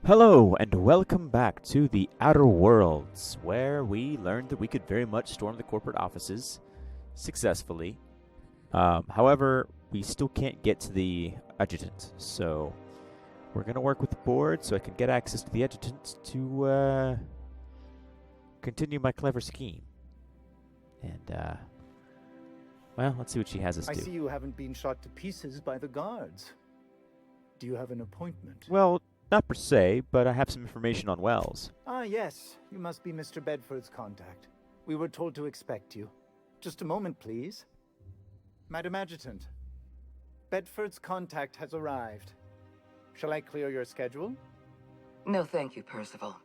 Hello, and welcome back to the Outer Worlds, where we learned that we could very much storm the corporate offices successfully. However, we still can't get to the adjutant, so we're going to work with the board so I can get access to the adjutant to continue my clever scheme. And, well, let's see what she has us I do. see you haven't been shot to pieces by the guards. Do you have an appointment? Well, not per se, but I have some information on Wells. Ah, yes. You must be Mr. Bedford's contact. We were told to expect you. Just a moment, please. Madam Adjutant, Bedford's contact has arrived. Shall I clear your schedule? No, thank you, Percival.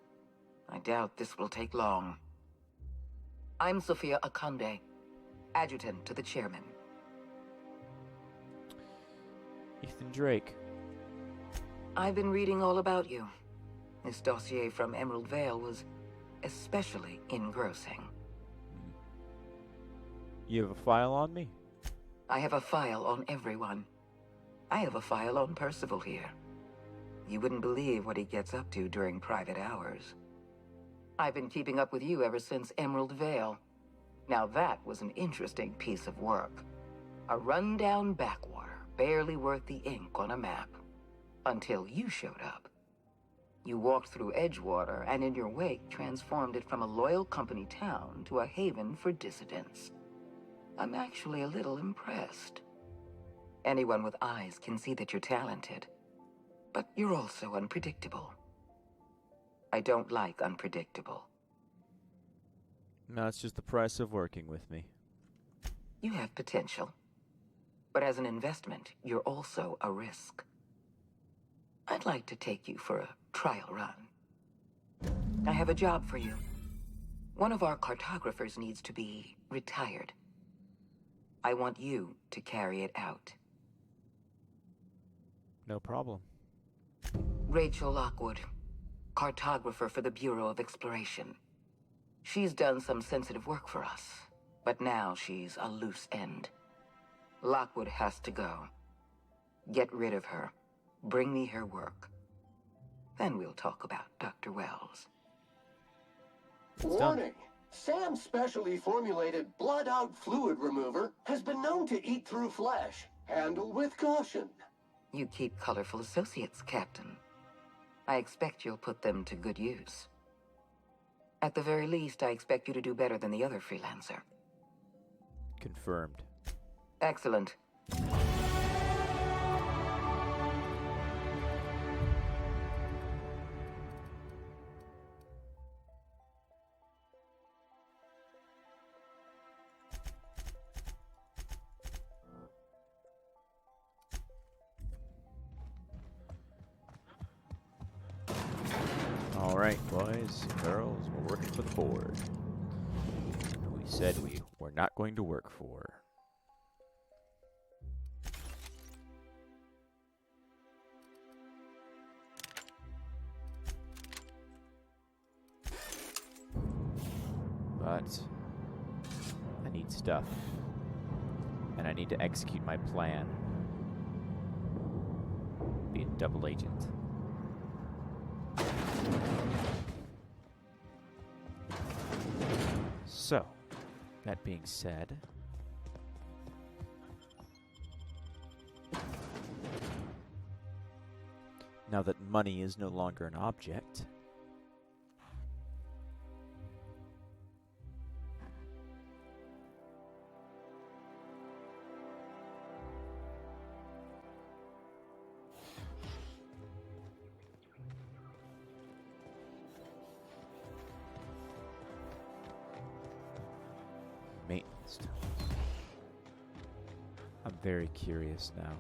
I doubt this will take long. I'm Sophia Akonde, adjutant to the chairman. Ethan Drake. I've been reading all about you. This dossier from Emerald Vale was especially engrossing. You have a file on me? I have a file on everyone. I have a file on Percival here. You wouldn't believe what he gets up to during private hours. I've been keeping up with you ever since Emerald Vale. Now that was an interesting piece of work. A rundown backwater, barely worth the ink on a map. Until you showed up. You walked through Edgewater and in your wake transformed it from a loyal company town to a haven for dissidents. I'm actually a little impressed. Anyone with eyes can see that you're talented. But you're also unpredictable. I don't like unpredictable. No, it's just the price of working with me. You have potential. But as an investment, you're also a risk. I'd like to take you for a trial run. I have a job for you. One of our cartographers needs to be retired. I want you to carry it out. No problem. Rachel Lockwood, cartographer for the Bureau of Exploration. She's done some sensitive work for us, but now she's a loose end. Lockwood has to go. Get rid of her. Bring me her work. Then we'll talk about Dr. Wells. Warning! Sam's specially formulated blood-out fluid remover has been known to eat through flesh. Handle with caution. You keep colorful associates, Captain. I expect you'll put them to good use. At the very least, I expect you to do better than the other freelancer. Confirmed. Excellent. Alright, boys and girls, we're working for the board. We said we were not going to work for. But I need stuff. And I need to execute my plan. Be a double agent. So, that being said, now that money is no longer an object, maintenance tools. I'm very curious now.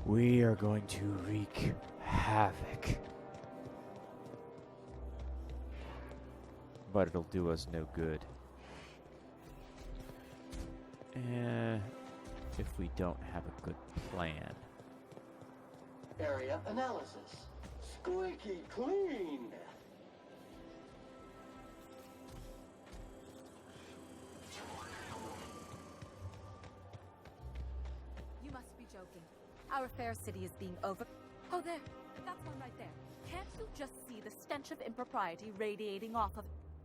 We are going to wreak havoc. But it'll do us no good. If we don't have a good plan. Area analysis. Squeaky clean. Our fair city is being over... Oh, there. That's one right there. Can't you just see the stench of impropriety radiating off of...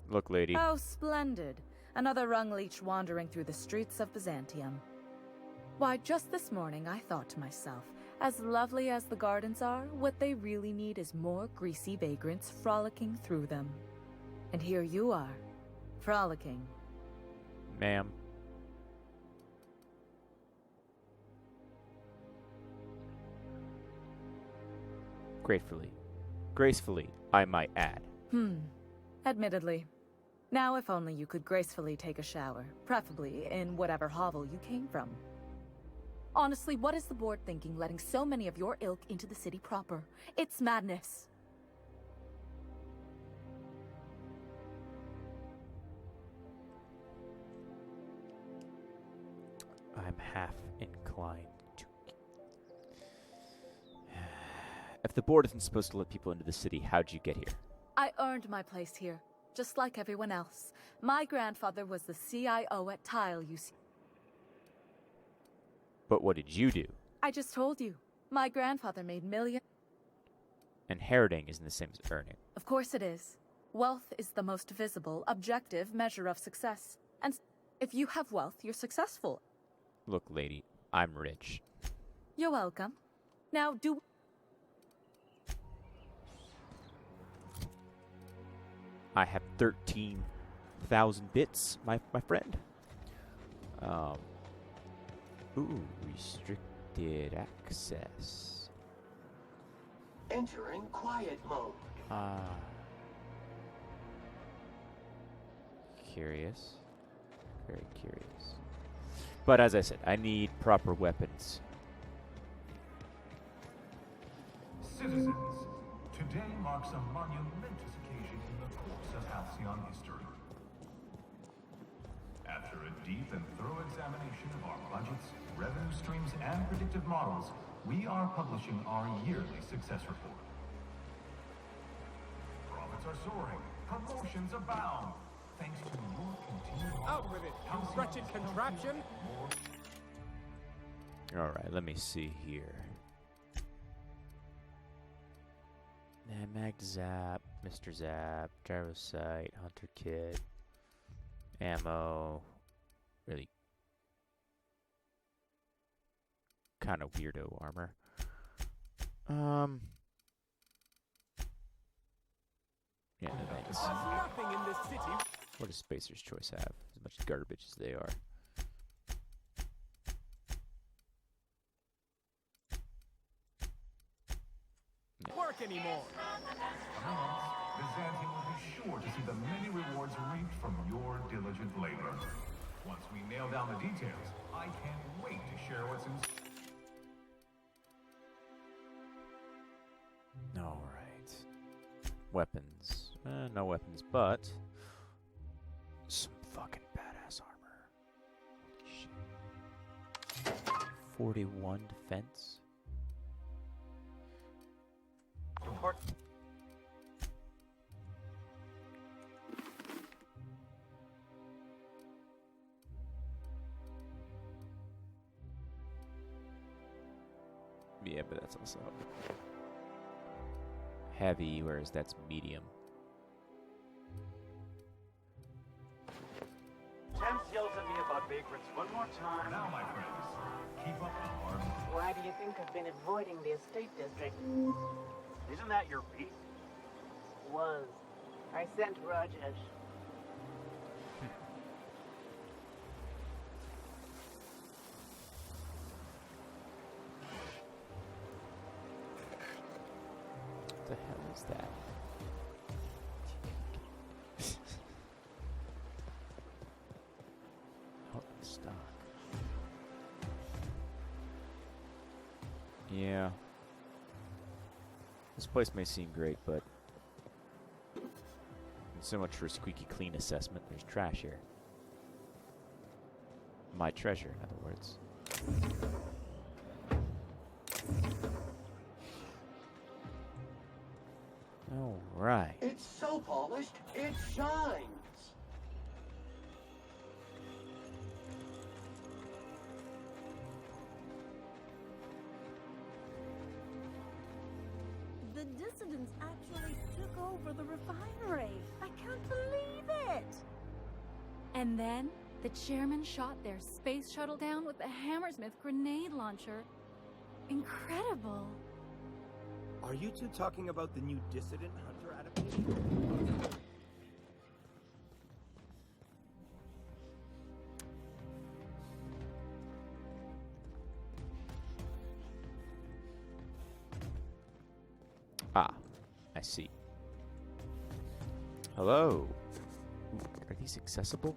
Look, lady. Oh, splendid. Another rung leech wandering through the streets of Byzantium. Why, just this morning I thought to myself, as lovely as the gardens are, what they really need is more greasy vagrants frolicking through them. And here you are, frolicking. Ma'am. Gracefully, I might add. Admittedly. Now if only you could gracefully take a shower, preferably in whatever hovel you came from. Honestly, what is the board thinking letting so many of your ilk into the city proper? It's madness. I'm half inclined to... If the board isn't supposed to let people into the city, how'd you get here? I earned my place here, just like everyone else. My grandfather was the CIO at Tile, you see. But what did you do? I just told you. My grandfather made millions. Inheriting isn't the same as earning. Of course it is. Wealth is the most visible, objective measure of success. And if you have wealth, you're successful. Look, lady, I'm rich. You're welcome. Now, do... I have 13,000 bits, my friend. Ooh, restricted access. Entering quiet mode. Curious. Very curious. But as I said, I need proper weapons. Citizens, today marks a monumentous occasion in the course of Halcyon history. After a deep and thorough examination of our budgets, revenue streams, and predictive models, we are publishing our yearly success report. Profits are soaring, promotions abound, thanks to your continued... Out with it, you wretched contraption! Alright, let me see here. Mag Zap, Mr. Zap, Gyrosite, Hunter Kit, ammo. Really kind of weirdo armor. Yeah, no thanks. Nothing in this city. What does Spacer's Choice have? As much garbage as they are. Work anymore. Byzantium will be sure to see the many rewards reaped from your diligent labor. Once we nail down the details, I can't wait to share what's in... Alright. Weapons. No weapons, but some fucking badass armor. Holy shit. 41 defense. Report. Yeah, but that's also heavy, whereas that's medium. Chance yells at me about vagrants one more time. Now, my friends, keep up the hard work. Why do you think I've been avoiding the estate district? Isn't that your beat? Was. I sent Rajesh. What the hell is that? Out in stock. Yeah. This place may seem great, but so much for a squeaky clean assessment. There's trash here. My treasure, in other words. All right. It's so polished, it shines. dissidents actually took over the refinery. I can't believe it! And then, the chairman shot their space shuttle down with the Hammersmith grenade launcher. Incredible. Are you two talking about the new Dissident Hunter adaptation? Ah, I see. Hello. Ooh, are these accessible?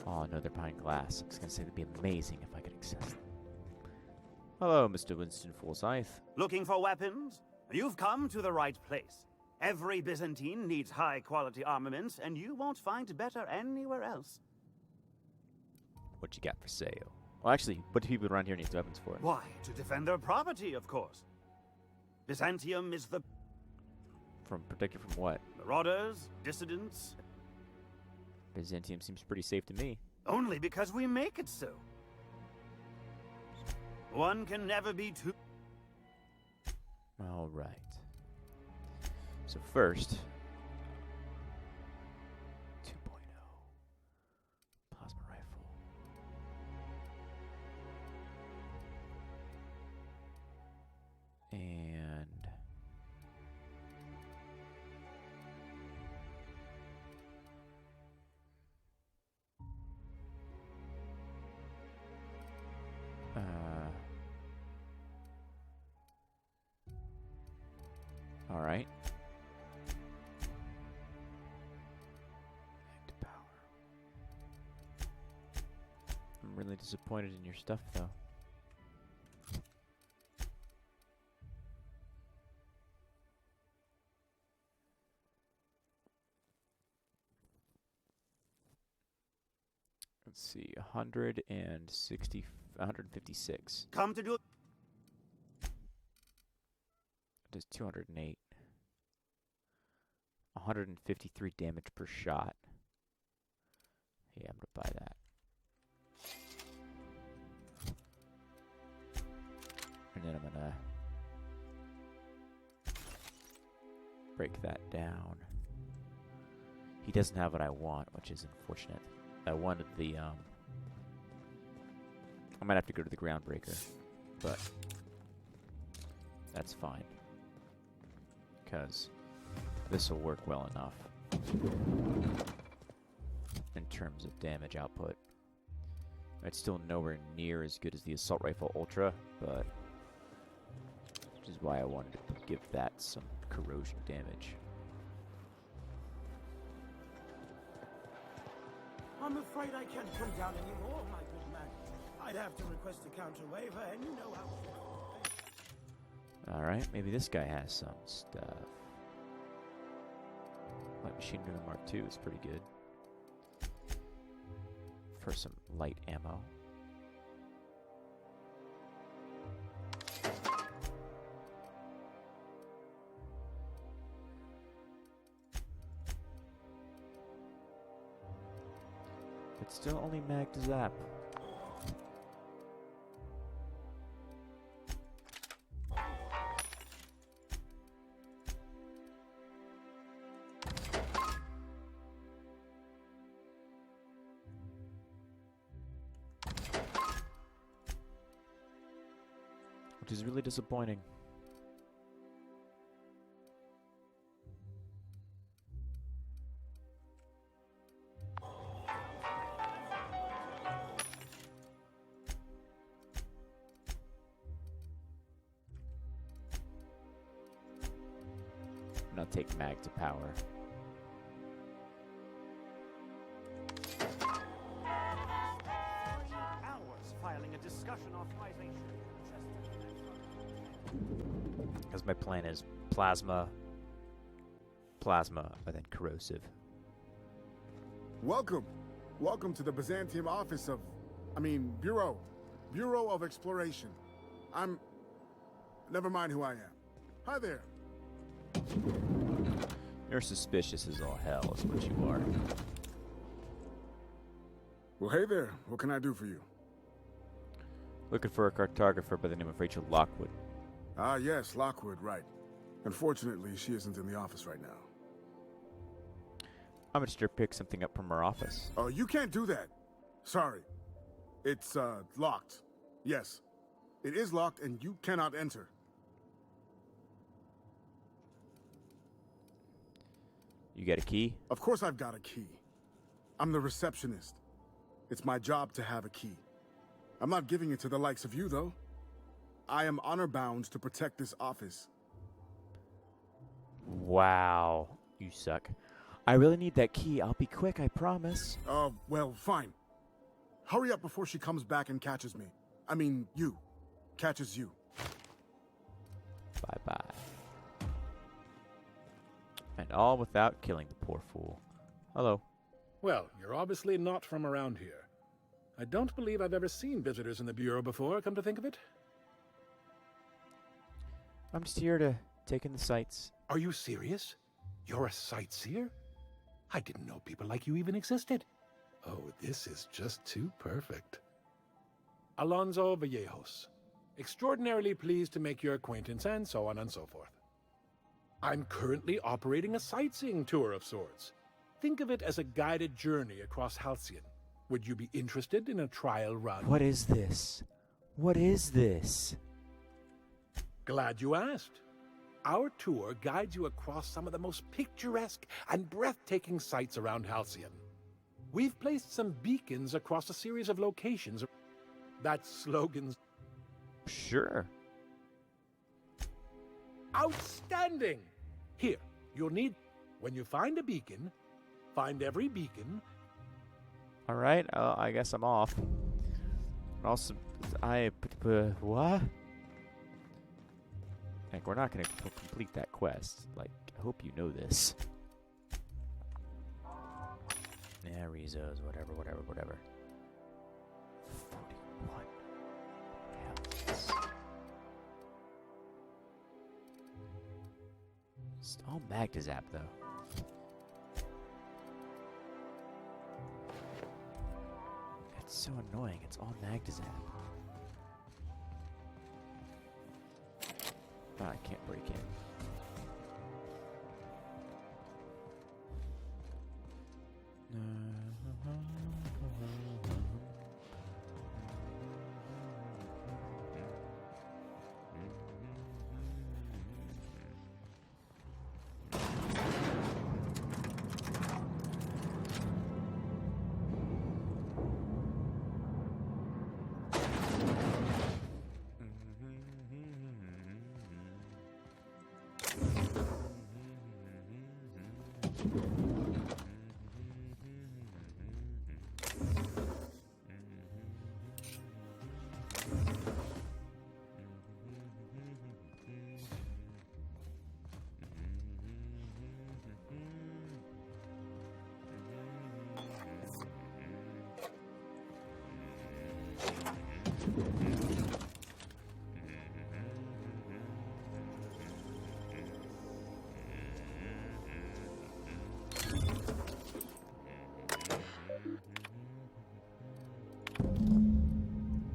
Oh no, they're behind glass. I was gonna say it'd be amazing if I could access them. Hello, Mr. Winston Forsyth. Looking for weapons? You've come to the right place. Every Byzantine needs high-quality armaments, and you won't find better anywhere else. What you got for sale? Well, actually, what do people around here need weapons for? Why, to defend their property, of course. Byzantium is the... Protected from what? Marauders, dissidents... Byzantium seems pretty safe to me. Only because we make it so. One can never be too... All right. So first, 2.0 plasma rifle. And all right. Power. I'm really disappointed in your stuff, though. Let's see, 156. Come to do... It does 208. 153 damage per shot. Yeah, I'm gonna buy that. And then I'm gonna break that down. He doesn't have what I want, which is unfortunate. I wanted the I might have to go to the Groundbreaker, but that's fine, because this will work well enough in terms of damage output. It's still nowhere near as good as the Assault Rifle Ultra, but which is why I wanted to give that some corrosion damage. I'm afraid I can't come down anymore, my good man. I'd have to request a counter waiver, and you know how... Alright, maybe this guy has some stuff. Light Machine Gun Mark II is pretty good. For some light ammo. But still only mag to zap. Which is really disappointing. I'll take mag to power. Hours filing a discussion authorization. Because my plan is plasma, and then corrosive. Welcome. Welcome to the Byzantium office of... Bureau. Bureau of Exploration. Never mind who I am. Hi there. You're suspicious as all hell is what you are. Well, hey there. What can I do for you? Looking for a cartographer by the name of Rachel Lockwood. Ah, yes, Lockwood, right. Unfortunately, she isn't in the office right now. I'm gonna just pick something up from her office. Oh, you can't do that. Sorry. It's, locked. Yes. It is locked and you cannot enter. You got a key? Of course I've got a key. I'm the receptionist. It's my job to have a key. I'm not giving it to the likes of you, though. I am honor-bound to protect this office. Wow. You suck. I really need that key. I'll be quick, I promise. Well, fine. Hurry up before she comes back and catches me. I mean, you. Catches you. Bye-bye. And all without killing the poor fool. Hello. Well, you're obviously not from around here. I don't believe I've ever seen visitors in the Bureau before, come to think of it. I'm just here to take in the sights. Are you serious? You're a sightseer? I didn't know people like you even existed. Oh, this is just too perfect. Alonso Vallejos. Extraordinarily pleased to make your acquaintance, and so on and so forth. I'm currently operating a sightseeing tour of sorts. Think of it as a guided journey across Halcyon. Would you be interested in a trial run? What is this? What is this? Glad you asked. Our tour guides you across some of the most picturesque and breathtaking sights around Halcyon. We've placed some beacons across a series of locations. That's slogans. Sure. Outstanding! Here, you'll need... When you find a beacon, find every beacon. All right, I guess I'm off. Also, what? Like, we're not going to complete that quest. Like, I hope you know this. Yeah, Rizos, whatever. 41. It's all Magdazap, though. It's so annoying. It's all Magdazap. Oh, I can't break in.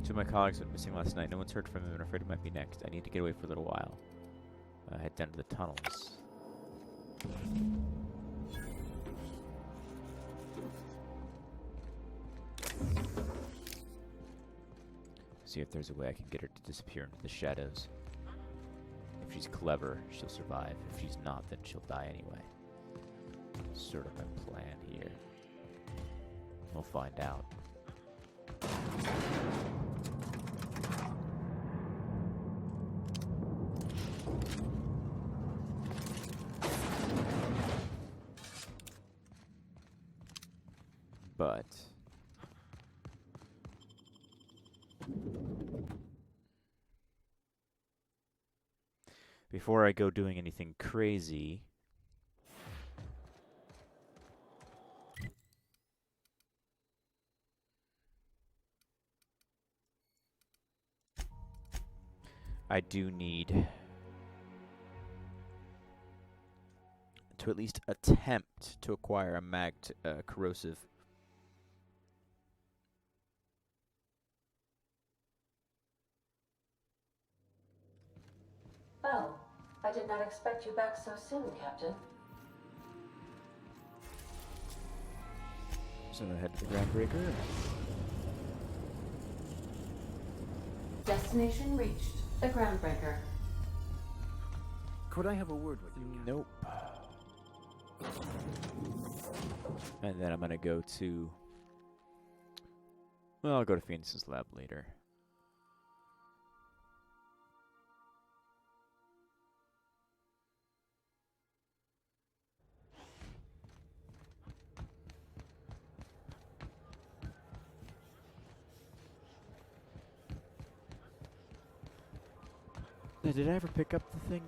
Two of my colleagues went missing last night. No one's heard from him, and I'm afraid he might be next. I need to get away for a little while. Head down to the tunnels. See if there's a way I can get her to disappear into the shadows. If she's clever, she'll survive. If she's not, then she'll die anyway. Sort of my plan here. We'll find out. But before I go doing anything crazy, I do need to at least attempt to acquire a corrosive. Well, I did not expect you back so soon, Captain. So head to the groundbreaker. Destination reached. The groundbreaker. Could I have a word with you? Nope. And then I'm gonna go to... Well, I'll go to Phoenix's lab later. Did I ever pick up the thing?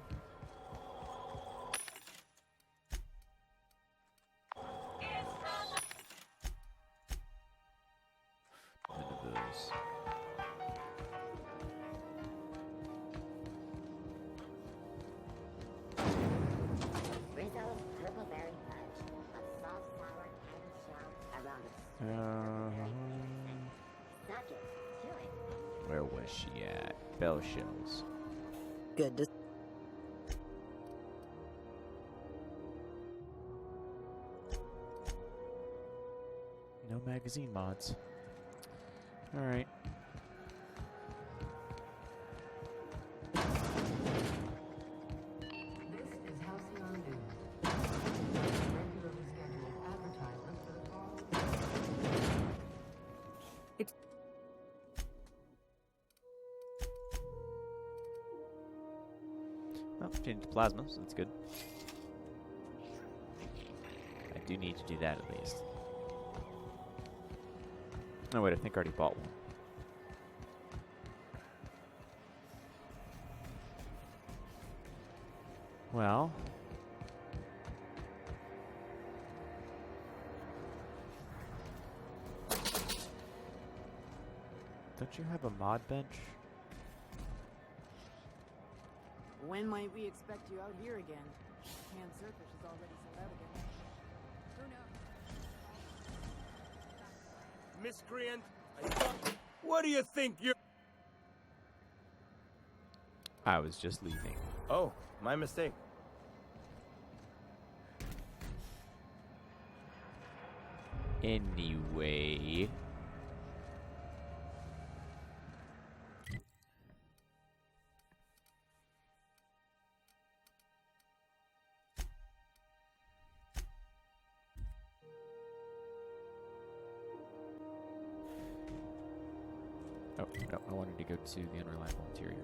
None of those. Rizzo's purple berry fudge, a soft sour candy shell around a suck it to it. Where was she at? Bell shells. Good to No magazine mods. Alright. This is Halcyon News. Regularly scheduled advertisement for the following. Oh, changed to plasma, so that's good. I do need to do that at least. No, wait, I think I already bought one. Well... Don't you have a mod bench? When might we expect you out here again? Canned surfish is already sold out again. Who knows? Miscreant! What do you think you're... I was just leaving. Oh, my mistake. Anyway... Oh, no, I wanted to go to the unreliable interior.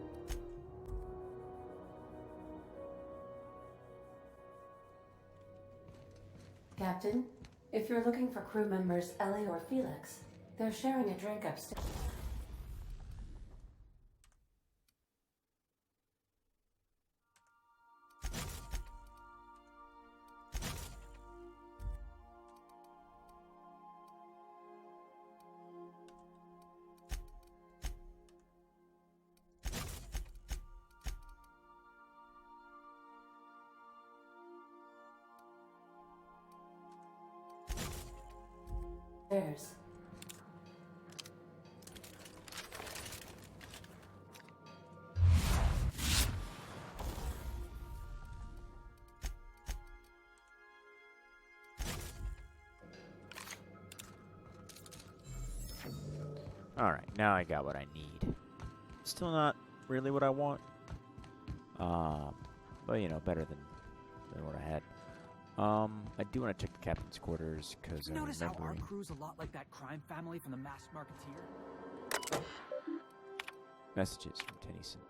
Captain, if you're looking for crew members Ellie or Felix, they're sharing a drink upstairs. Alright, now I got what I need. Still not really what I want. But you know, better than what I had. I do want to check the captain's quarters, because I Notice how our remembering... crew's a lot like that crime family from the Masked Marketeer? Messages from Tennyson.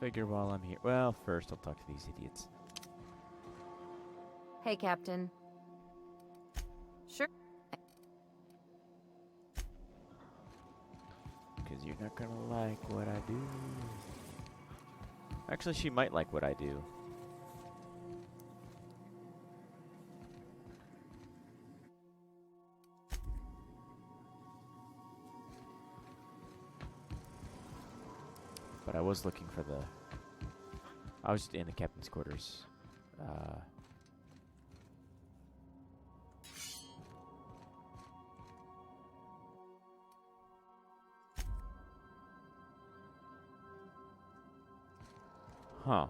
figure while I'm here. Well, first I'll talk to these idiots. Hey, Captain. Sure. Because you're not gonna like what I do. Actually, she might like what I do. But I was looking for the... I was in the captain's quarters. Huh.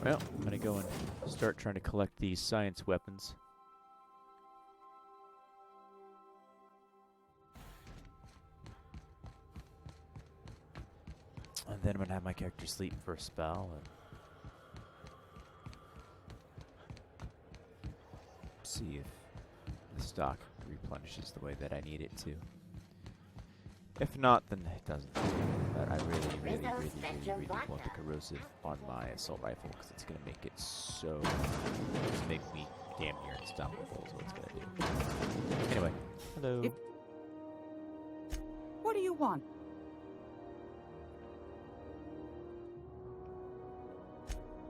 Well, I'm gonna go and start trying to collect these science weapons. And then I'm gonna have my character sleep for a spell and see if the stock replenishes the way that I need it to. If not, then it doesn't. But I really want the corrosive on my assault rifle because it's gonna make it so. It's make me damn near unstoppable. Is what it's gonna do. Anyway, hello. What do you want?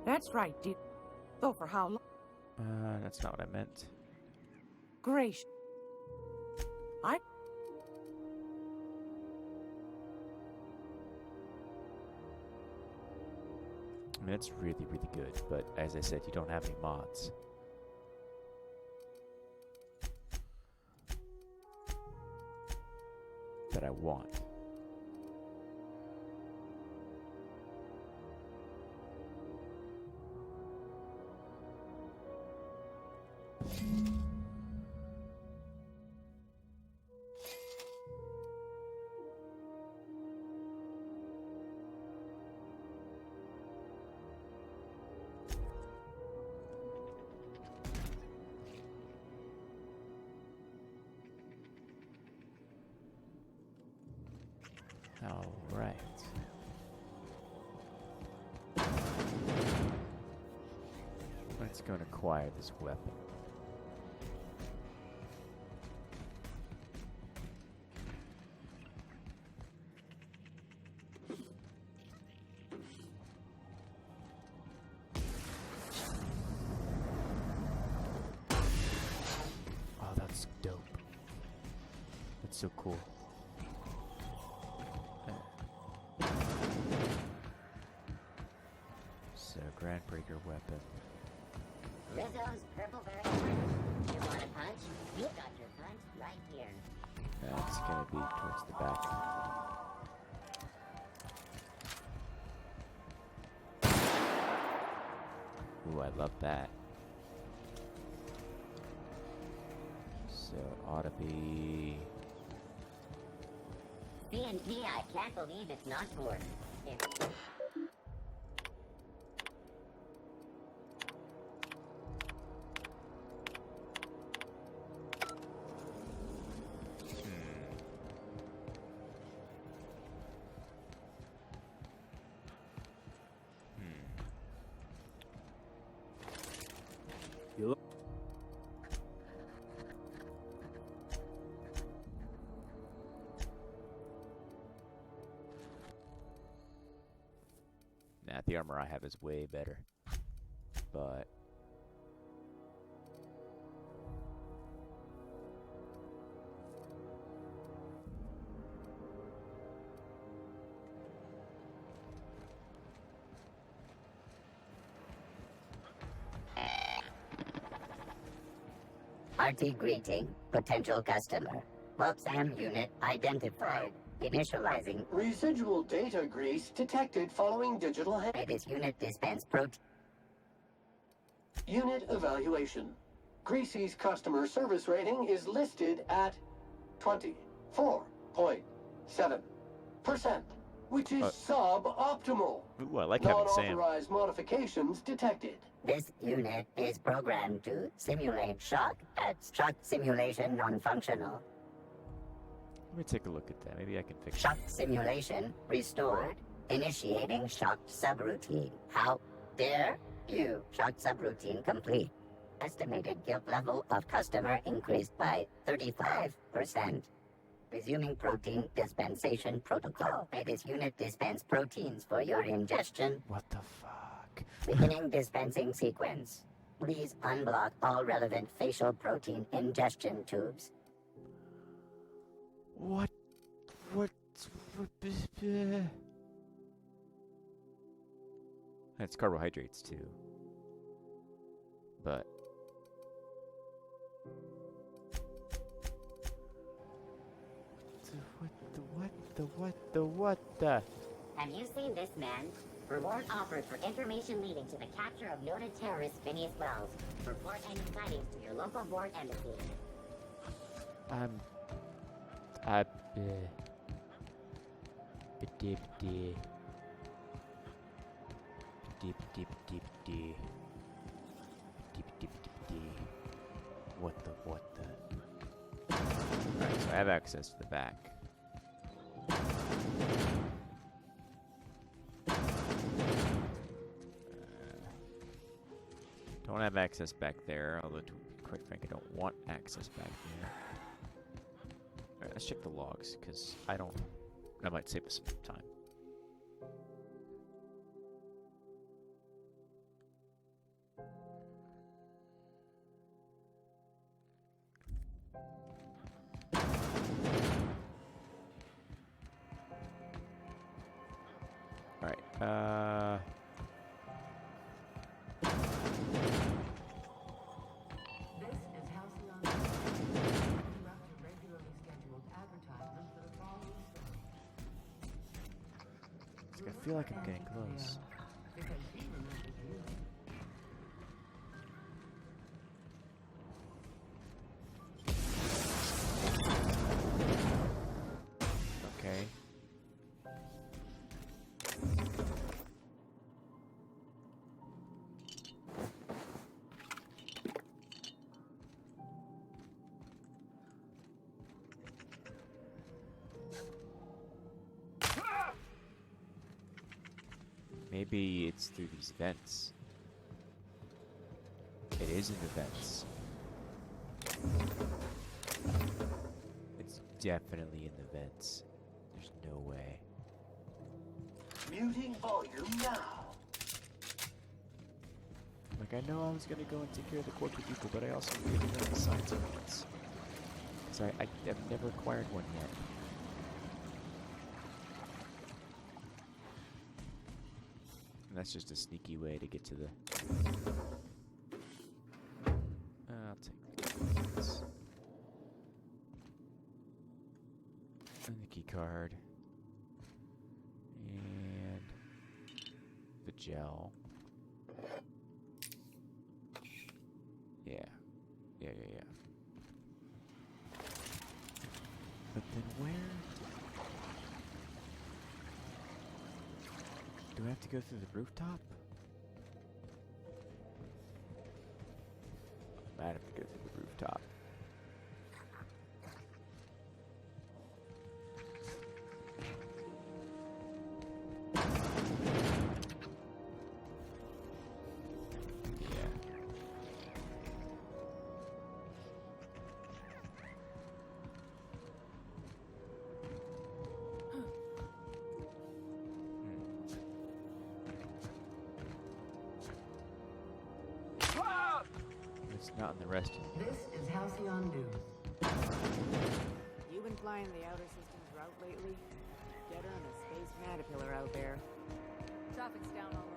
That's right, dear. Though for how long? That's not what I meant. Gracious. I mean, it's really good, but as I said, you don't have any mods. That I want. All right. Let's go and acquire this weapon. Oh, that's dope. That's so cool. Groundbreaker weapon. Rizzo's purple very You want a punch? You got your punch right here. That's gonna be towards the back. Ooh, I love that. So it ought to be... CNT, I can't believe it's not for. The armor I have is way better, but RT greeting. Potential customer. PubSam unit identified. Initializing. Residual data grease detected following digital head. This unit dispense protein. Unit evaluation. Greasy's customer service rating is listed at 24.7%, which is suboptimal. Ooh, I like having Sam. Non-authorized modifications detected. This unit is programmed to simulate shock, but shock simulation non-functional. Let me take a look at that. Maybe I can fix Shock simulation restored. Initiating shocked subroutine. How dare you? Shocked subroutine complete. Estimated guilt level of customer increased by 35%. Resuming protein dispensation protocol. May this unit dispense proteins for your ingestion. What the fuck? Beginning dispensing sequence. Please unblock all relevant facial protein ingestion tubes. What? It's carbohydrates too. But what the? Have you seen this man? Reward offered for information leading to the capture of noted terrorist Phineas Wells. Report any sightings to your local board embassy. What the? Alright, so I have access to the back. Don't have access back there, although to be quite frank, I don't want access back there. Alright, let's check the logs, because that might save us some time. Alright, I feel like I'm getting close. Okay. Maybe it's through these vents. It is in the vents. It's definitely in the vents. There's no way. Muting volume now. Like, I know I was gonna go and take care of the corporate people, but I also need to learn the science of vents. So I've never acquired one yet. And that's just a sneaky way to get to the... I'll take this. And the key card. And the gel. Yeah. But then where? Do I have to go through the rooftop? I might have to go through the rooftop. Not in the rest of them. This is Halcyon News. You been flying the outer systems route lately? Get her on a space caterpillar out there. Traffic's down all over.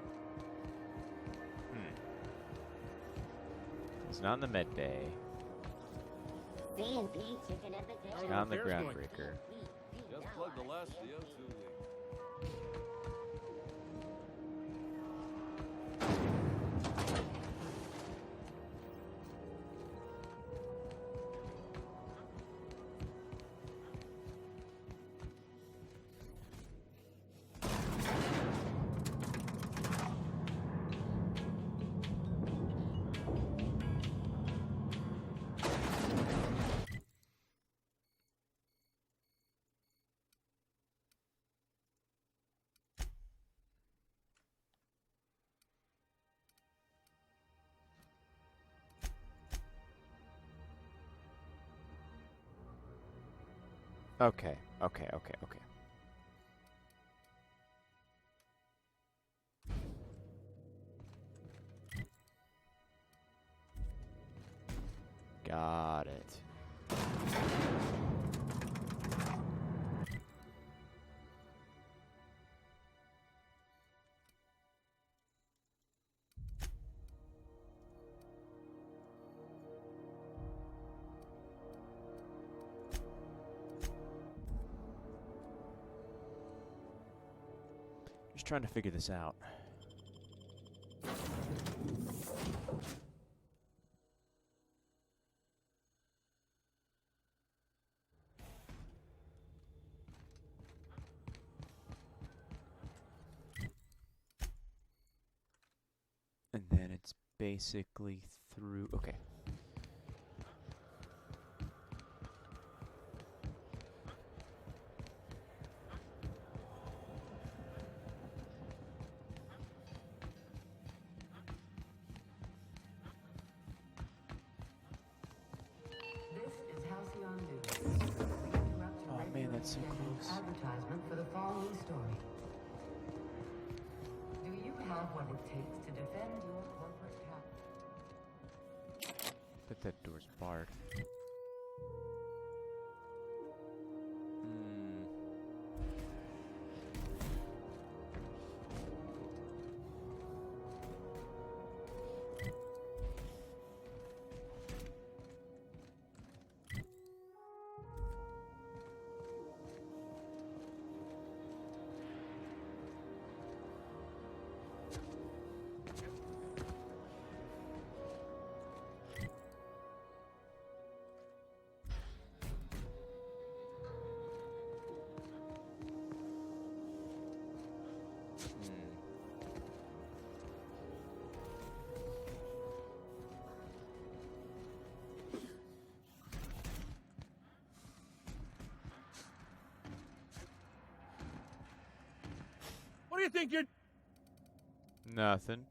It's not in the med bay. C&P chicken at the It's not in the groundbreaker. Just plug the last CO2 leak. Okay, okay, okay, okay. Got it. Just trying to figure this out. And then it's basically through... Okay. Oh man, that's so close. Advertisement for the following story. Do you have what it takes to defend your corporate capital? But that door's barred. What do you think you're... Nothing.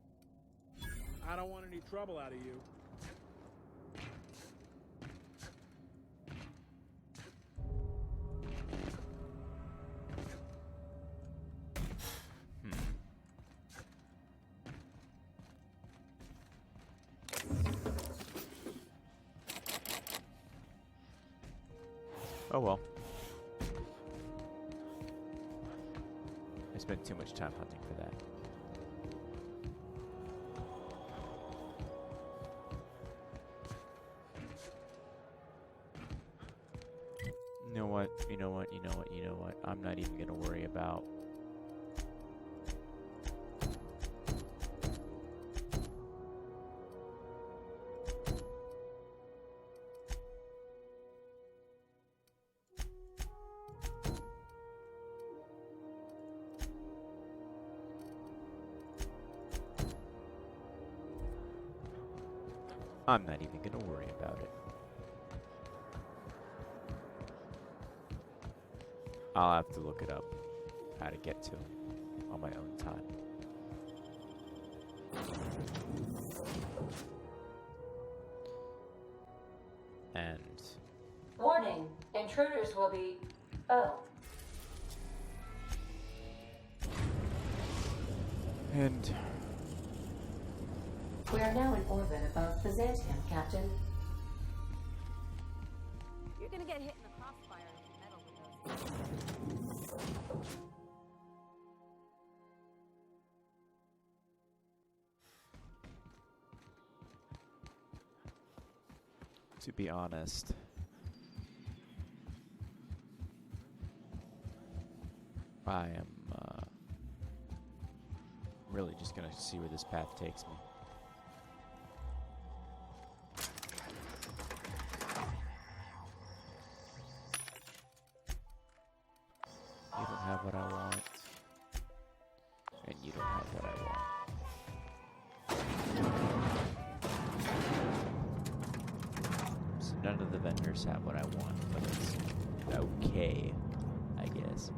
I don't want any trouble out of you. Oh well. I spent too much time hunting for that. You know what? You know what? You know what? You know what? I'm not even gonna worry about. I'm not even gonna worry about it. I'll have to look it up, how to get to him on my own time. And... Warning, intruders will be... Oh. And... We are now in orbit above Byzantium, Captain. You're gonna get hit in the crossfire if you meddle with those. To be honest, I am really just gonna see where this path takes me. You don't have what I want, and you don't have what I want. So none of the vendors have what I want, but it's okay, I guess.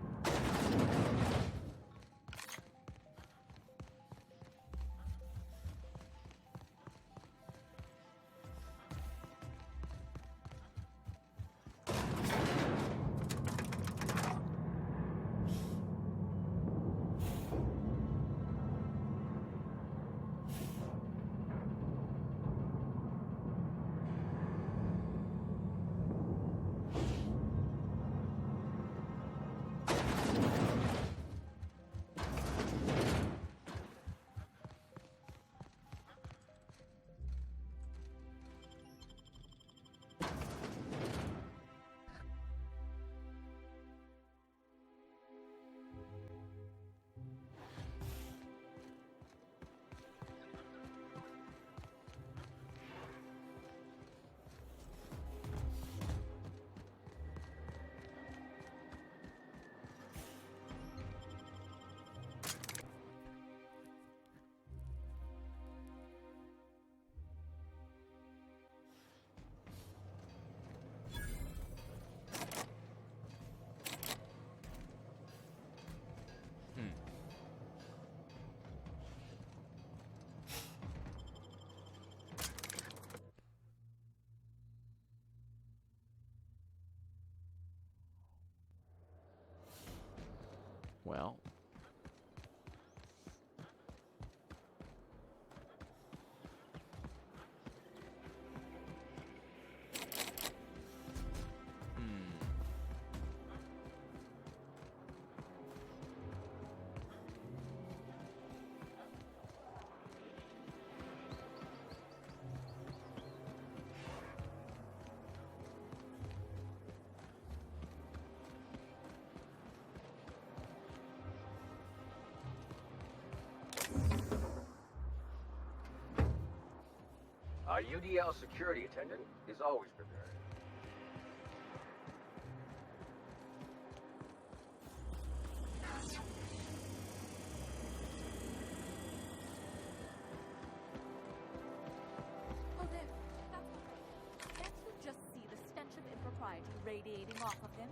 Well. Our UDL security attendant is always prepared. Oh, there. That's okay. Can't you just see the stench of impropriety radiating off of him?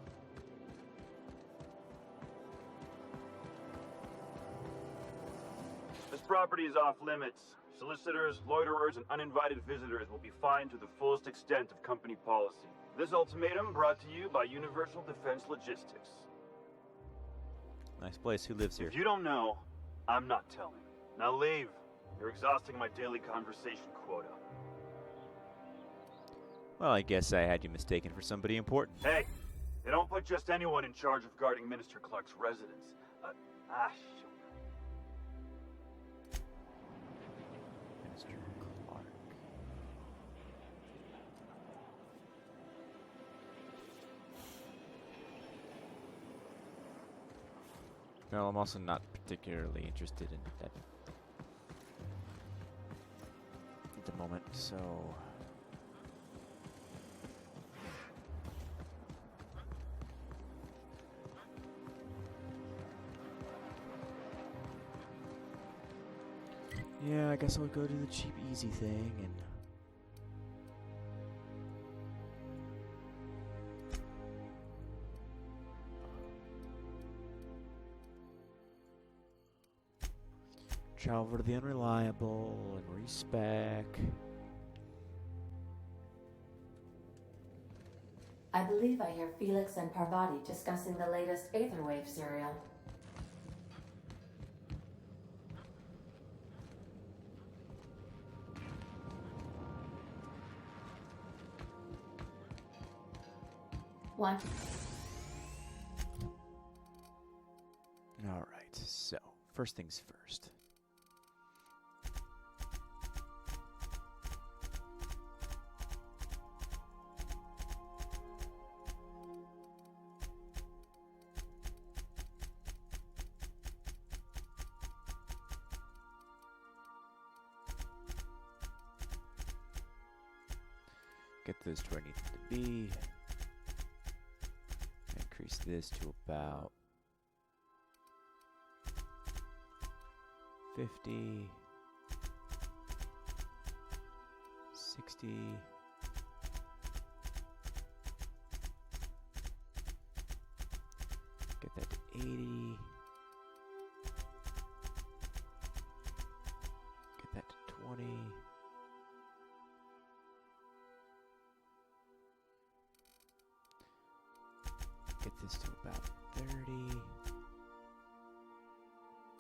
This property is off limits. Solicitors, loiterers, and uninvited visitors will be fined to the fullest extent of company policy. This ultimatum brought to you by Universal Defense Logistics. Nice place. Who lives here? If you don't know, I'm not telling. Now leave. You're exhausting my daily conversation quota. Well, I guess I had you mistaken for somebody important. Hey, they don't put just anyone in charge of guarding Minister Clark's residence. Shoot. Minister Clark. No, I'm also not particularly interested in that at the moment, so... Yeah, I guess I'll go to the cheap, easy thing and... travel to the unreliable and respec. I believe I hear Felix and Parvati discussing the latest Aetherwave serial. One. Alright, so, first things first. Get this to where I need it to be. Increase this to about 50, 60, get that to 80, get that to 20. Get this to about 30,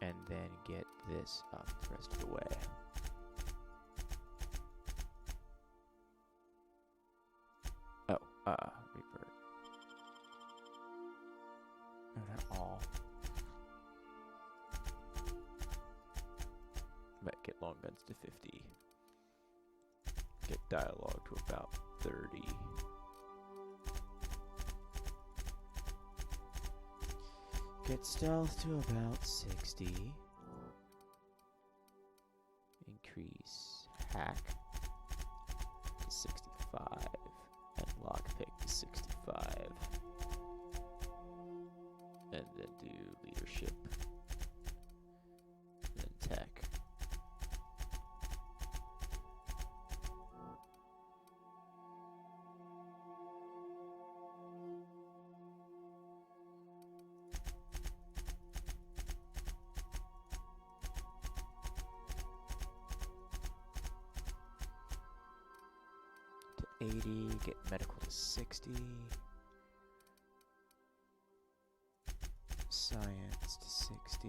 and then get this up the rest of the way. Oh, revert. No, not all. But get long guns to 50. Get dialogue to about 30. Get stealth to about 60. Increase hack to 65. And lockpick to 65. And then do leadership. Then tech. To 80, get medical to 60. science to 60.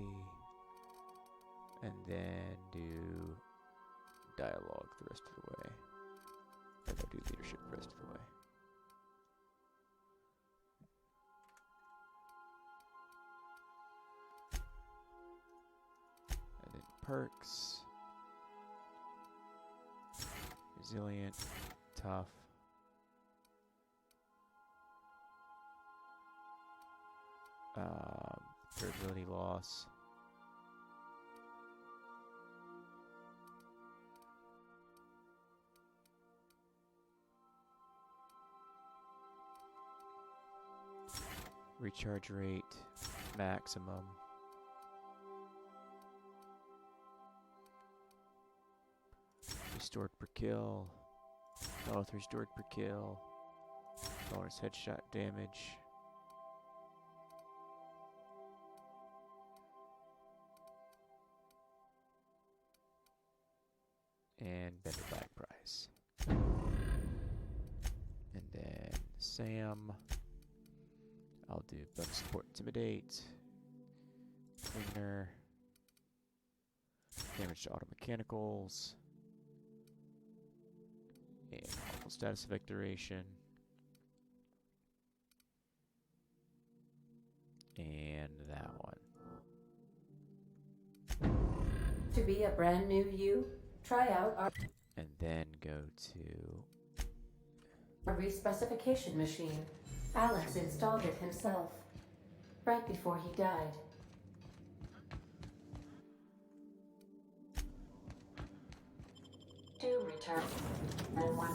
And then do dialogue the rest of the way. Or no, do leadership the rest of the way. And then perks. Resilient, tough. Durability loss. Recharge rate, maximum. Restored per kill. Health restored per kill. Bonus headshot damage. And better bag price. And then Sam. I'll do bonus support intimidate. Cleaner. Damage to auto mechanicals. And harmful status effect duration. And that one. To be a brand new you, try out our And then go to respecification machine. Alex installed it himself, right before he died. To return and one.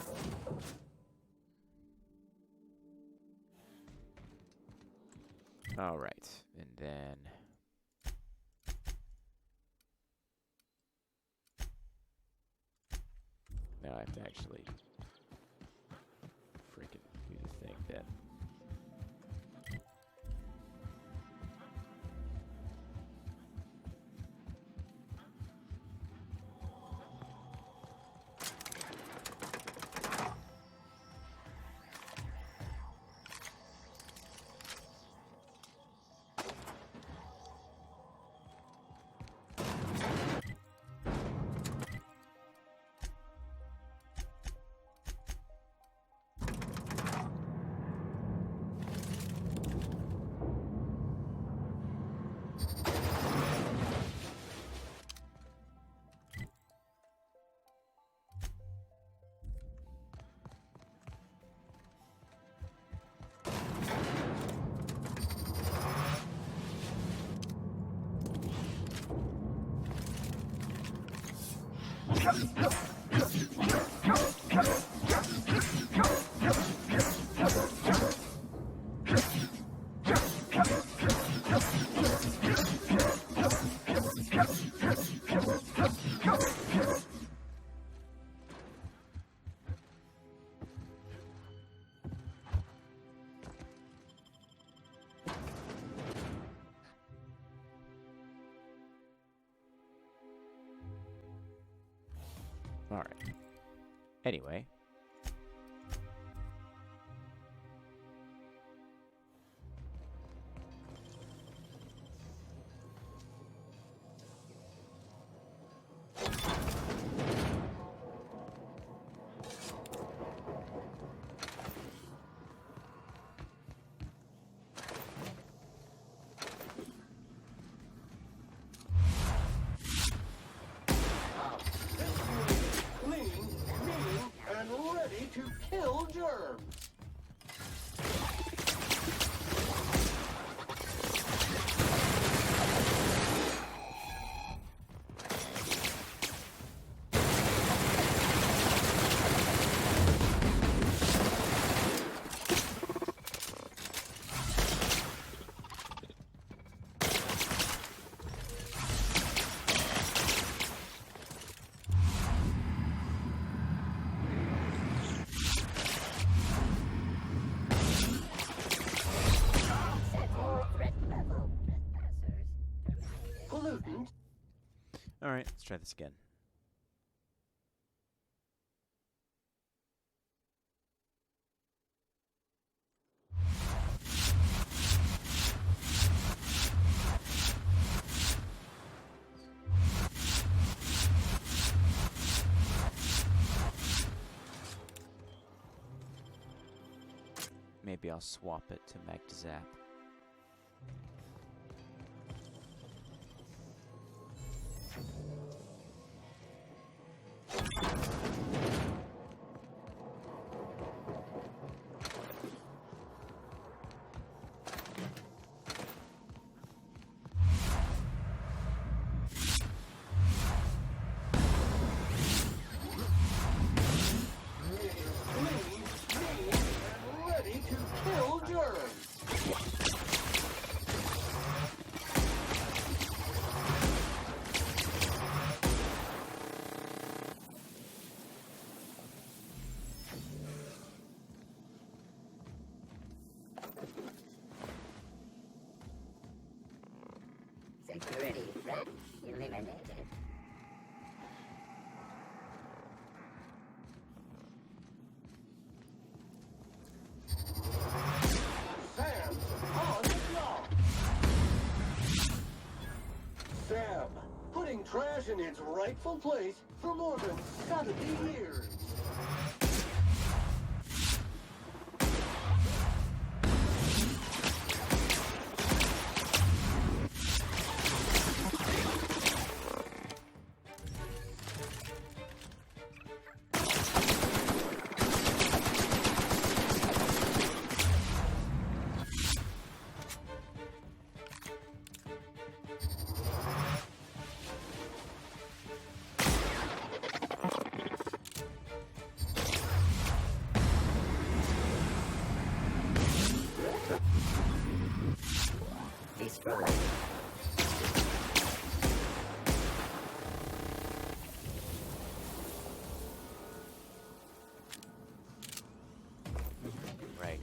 all right, and then now I have to actually freaking do the thing then. All right. Anyway. Clean, mean, and ready to kill germs. Pollutant. All right, let's try this again. Maybe I'll swap it to Magzap. Ready to kill Durham. Security threat eliminated. Sam's on the job. Sam, putting trash in its rightful place for more than 70 years. Destroyed. Right.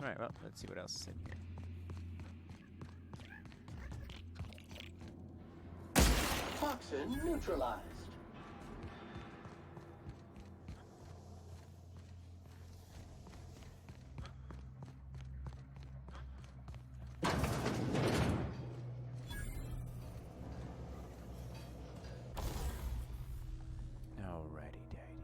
Alright, well, let's see what else is in here. Toxin neutralized. Alrighty, daddy.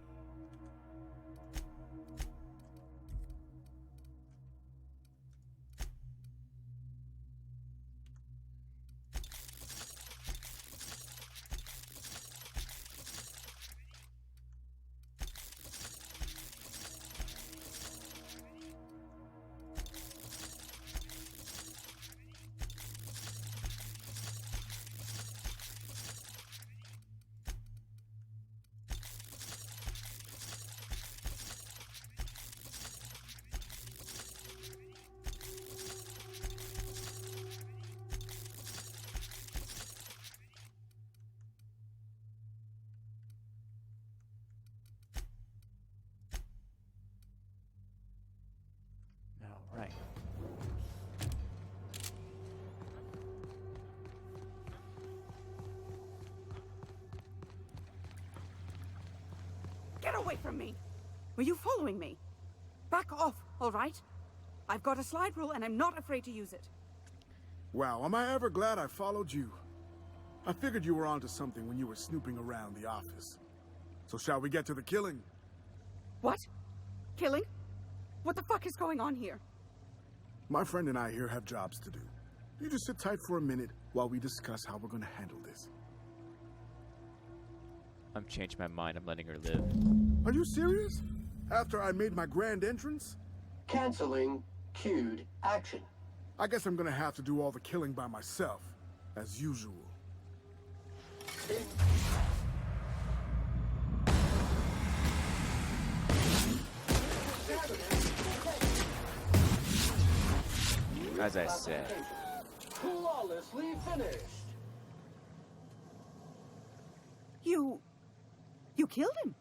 Alright. Get away from me! Were you following me? Back off, all right? I've got a slide rule and I'm not afraid to use it. Wow, am I ever glad I followed you? I figured you were onto something when you were snooping around the office. So shall we get to the killing? What? Killing? What the fuck is going on here? My friend and I here have jobs to do. You just sit tight for a minute while we discuss how we're gonna handle this. I'm changing my mind. I'm letting her live. Are you serious? After I made my grand entrance? Canceling queued action. I guess I'm gonna have to do all the killing by myself, as usual. As I said. Flawlessly finished. You... You killed him.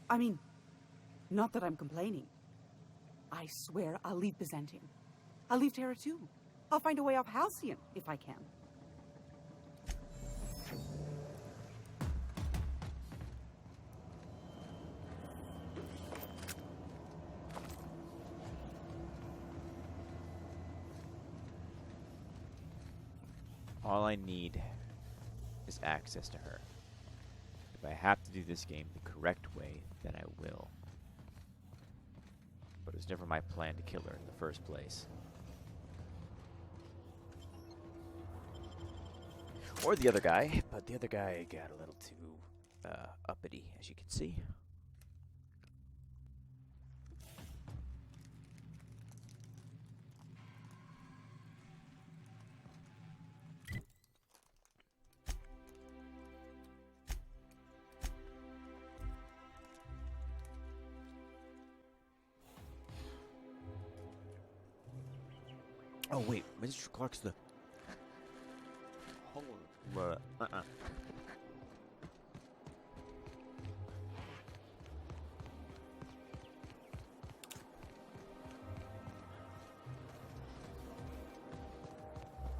I mean, not that I'm complaining. I swear I'll leave Byzantium. I'll leave Terra too. I'll find a way off Halcyon if I can. All I need is access to her. If I have to do this game the correct way, then I will. But it was never my plan to kill her in the first place. Or the other guy, but the other guy got a little too uppity, as you can see. Oh wait, Mr. Clark's the...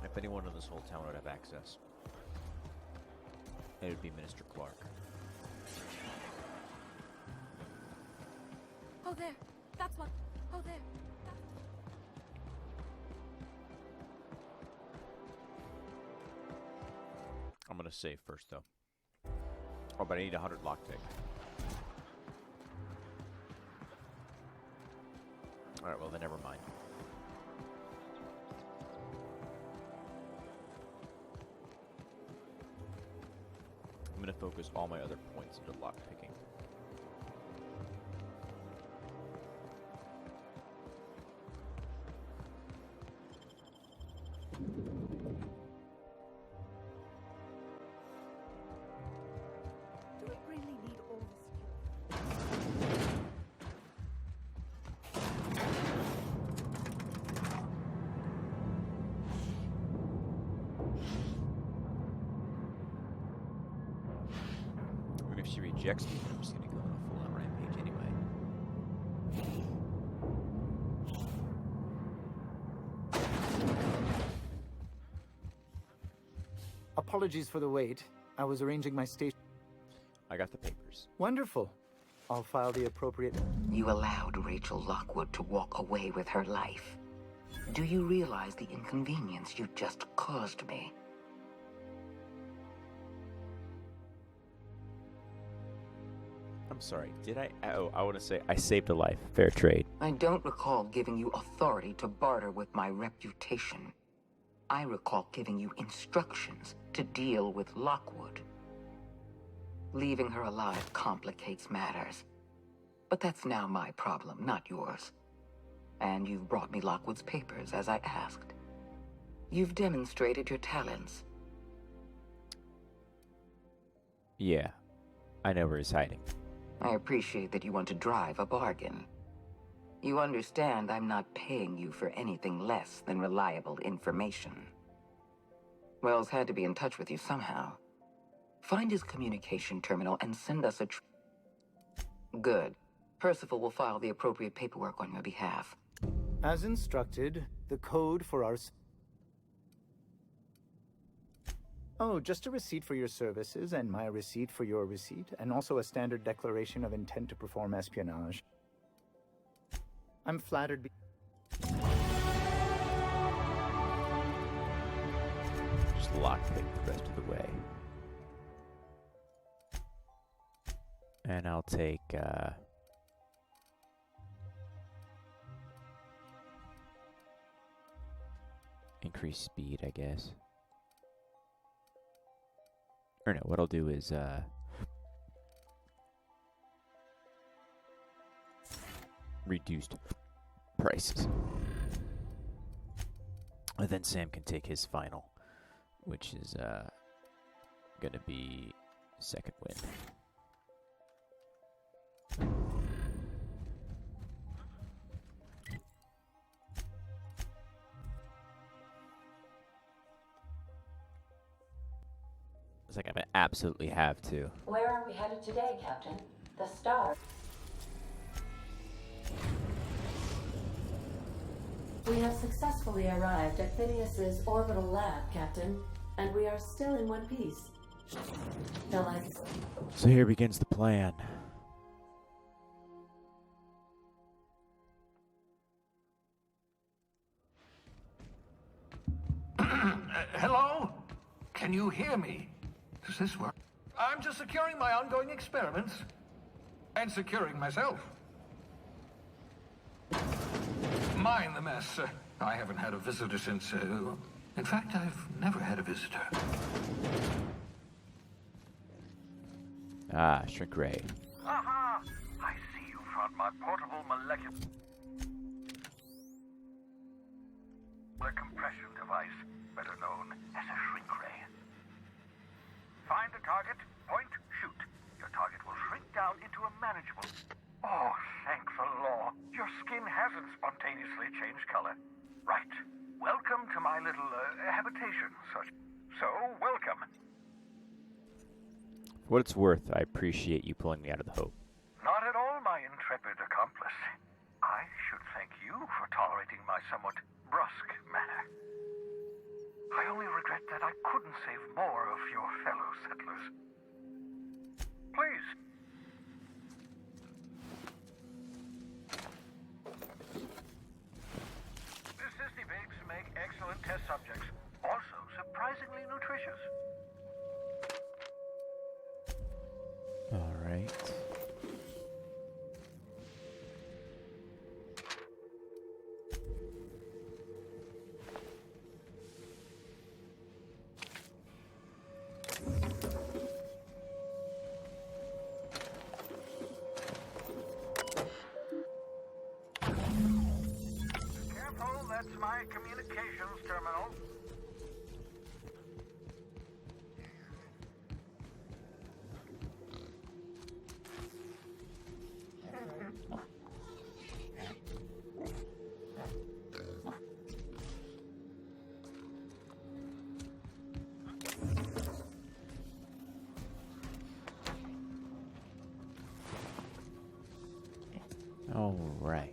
If anyone in this whole town would have access, it would be Minister Clark. Oh, there. That's what. Oh, there. I'm gonna save first, though. Oh, but I need 100 lockpick. Alright, well then never mind. I'm gonna focus all my other points into lockpicking. Do we really need all this? Even if she rejects me, I'm just gonna go on a full-on rampage anyway. Apologies for the wait. I was arranging my station. I got the papers. Wonderful. I'll file the appropriate... You allowed Rachel Lockwood to walk away with her life. Do you realize the inconvenience you just caused me? I'm sorry, did I? Oh, I want to say I saved a life. Fair trade. I don't recall giving you authority to barter with my reputation. I recall giving you instructions to deal with Lockwood. Leaving her alive complicates matters. But that's now my problem, not yours. And you've brought me Lockwood's papers, as I asked. You've demonstrated your talents. Yeah, I know where he's hiding. I appreciate that you want to drive a bargain. You understand I'm not paying you for anything less than reliable information. Wells had to be in touch with you somehow. Find his communication terminal and send us a Good. Percival will file the appropriate paperwork on your behalf. As instructed, the code for our... Oh, just a receipt for your services and my receipt for your receipt, and also a standard declaration of intent to perform espionage. I'm flattered. Just lockpick the rest of the way. And I'll take, increase speed, I guess. Or no, what I'll do is, reduced prices. And then Sam can take his final, which is, gonna be second win. It's like I absolutely have to. Where are are we headed today, Captain? The star. We have successfully arrived at Phineas's orbital lab, Captain, and we are still in one piece. Shall I? So here begins the plan. Hello? Can you hear me? Does this work? I'm just securing my ongoing experiments. And securing myself. Mind the mess. I haven't had a visitor since, in fact, I've never had a visitor. Ah, shrink ray. Aha! I see you found my portable molecular compression device, better known as a shrink ray. Find a target, point, shoot. Your target will shrink down into a manageable... Oh, thank the law. Your skin hasn't spontaneously changed color. Right. Welcome to my little, habitation. So, welcome. For what it's worth, I appreciate you pulling me out of the hope. Not at all, my intrepid accomplice. I should thank you for tolerating my somewhat brusque manner. I only regret that I couldn't save more of your fellow settlers. Please. The sissy babes make excellent test subjects. Also surprisingly nutritious. All right. Careful, that's my communications terminal. All right.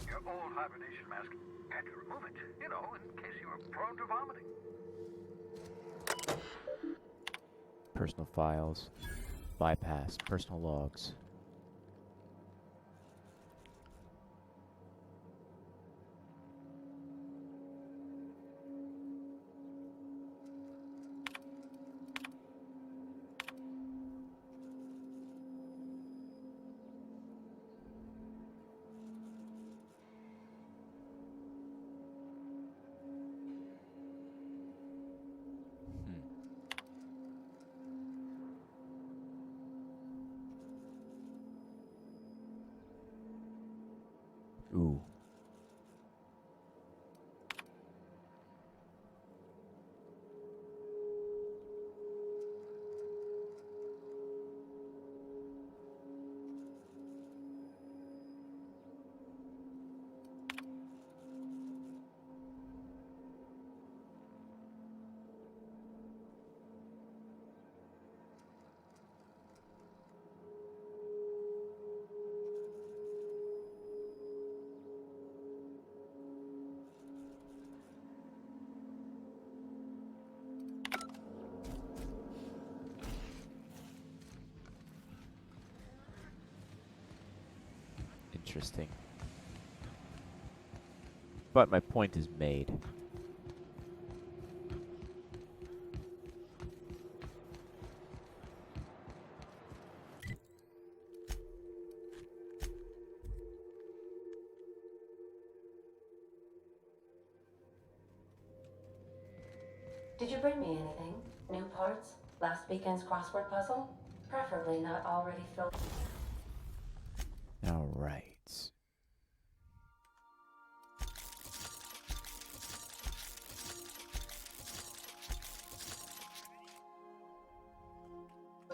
Your old hibernation mask. Had to remove it, you know, in case you were prone to vomiting. Personal files. Bypass. Personal logs. Ooh. Interesting. But my point is made. Did you bring me anything? New parts? Last weekend's crossword puzzle? Preferably not already filled. All right.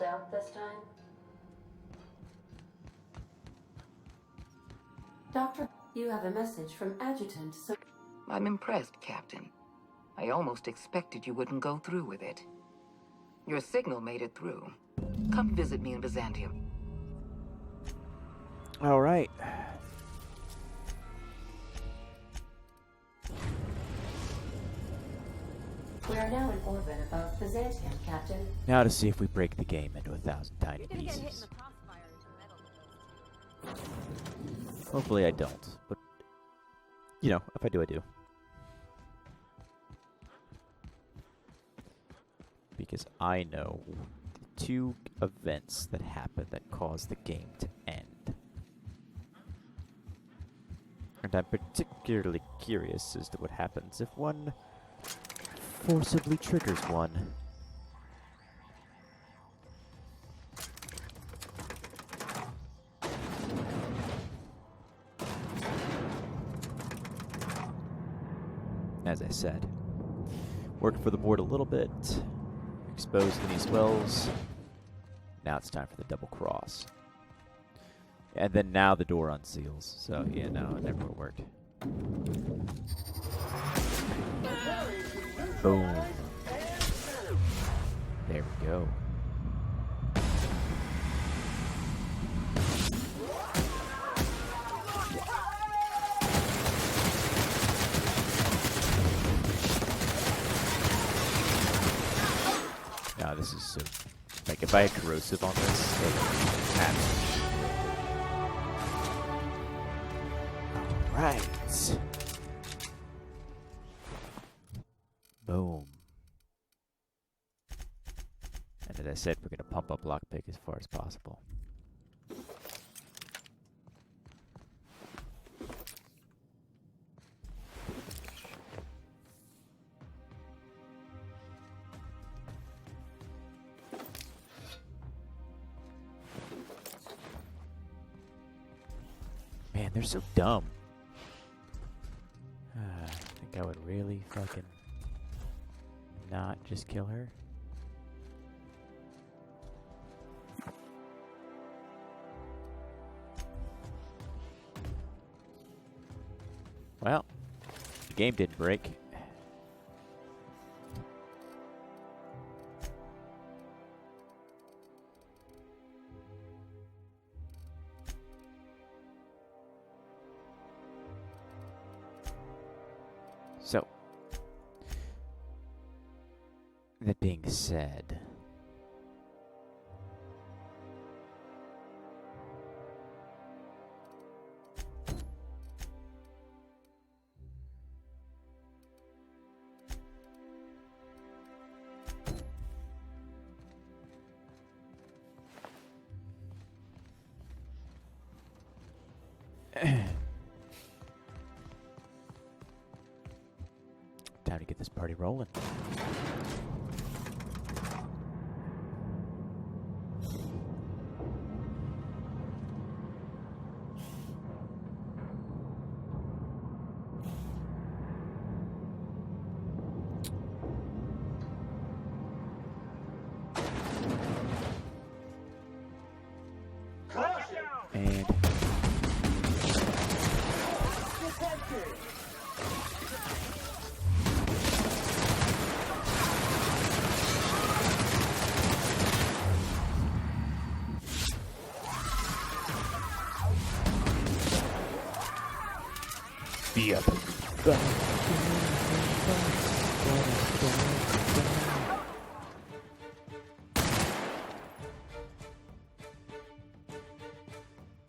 Out this time? Doctor, you have a message from Adjutant, so... I'm impressed, Captain. I almost expected you wouldn't go through with it. Your signal made it through. Come visit me in Byzantium. All right. We are now in orbit above Byzantium, Captain. Now to see if we break the game into 1,000 tiny You're gonna get hit in pieces. the crossfire if you meddle with those two. Hopefully I don't, but you know, if I do, I do. Because I know the two events that happen that cause the game to end. And I'm particularly curious as to what happens if one forcibly triggers one. As I said, worked for the board a little bit, exposed any swells. Now it's time for the double cross. And then now the door unseals. So yeah, no, it never worked. Boom. There we go. Now this is so... Like, if I had corrosive on this, it would happen. Alright. Boom. And as I said, we're going to pump up lockpick as far as possible. Man, they're so dumb. I think I would really fucking not just kill her. Well, the game didn't break. So, that being said, time to get this party rolling. And be up.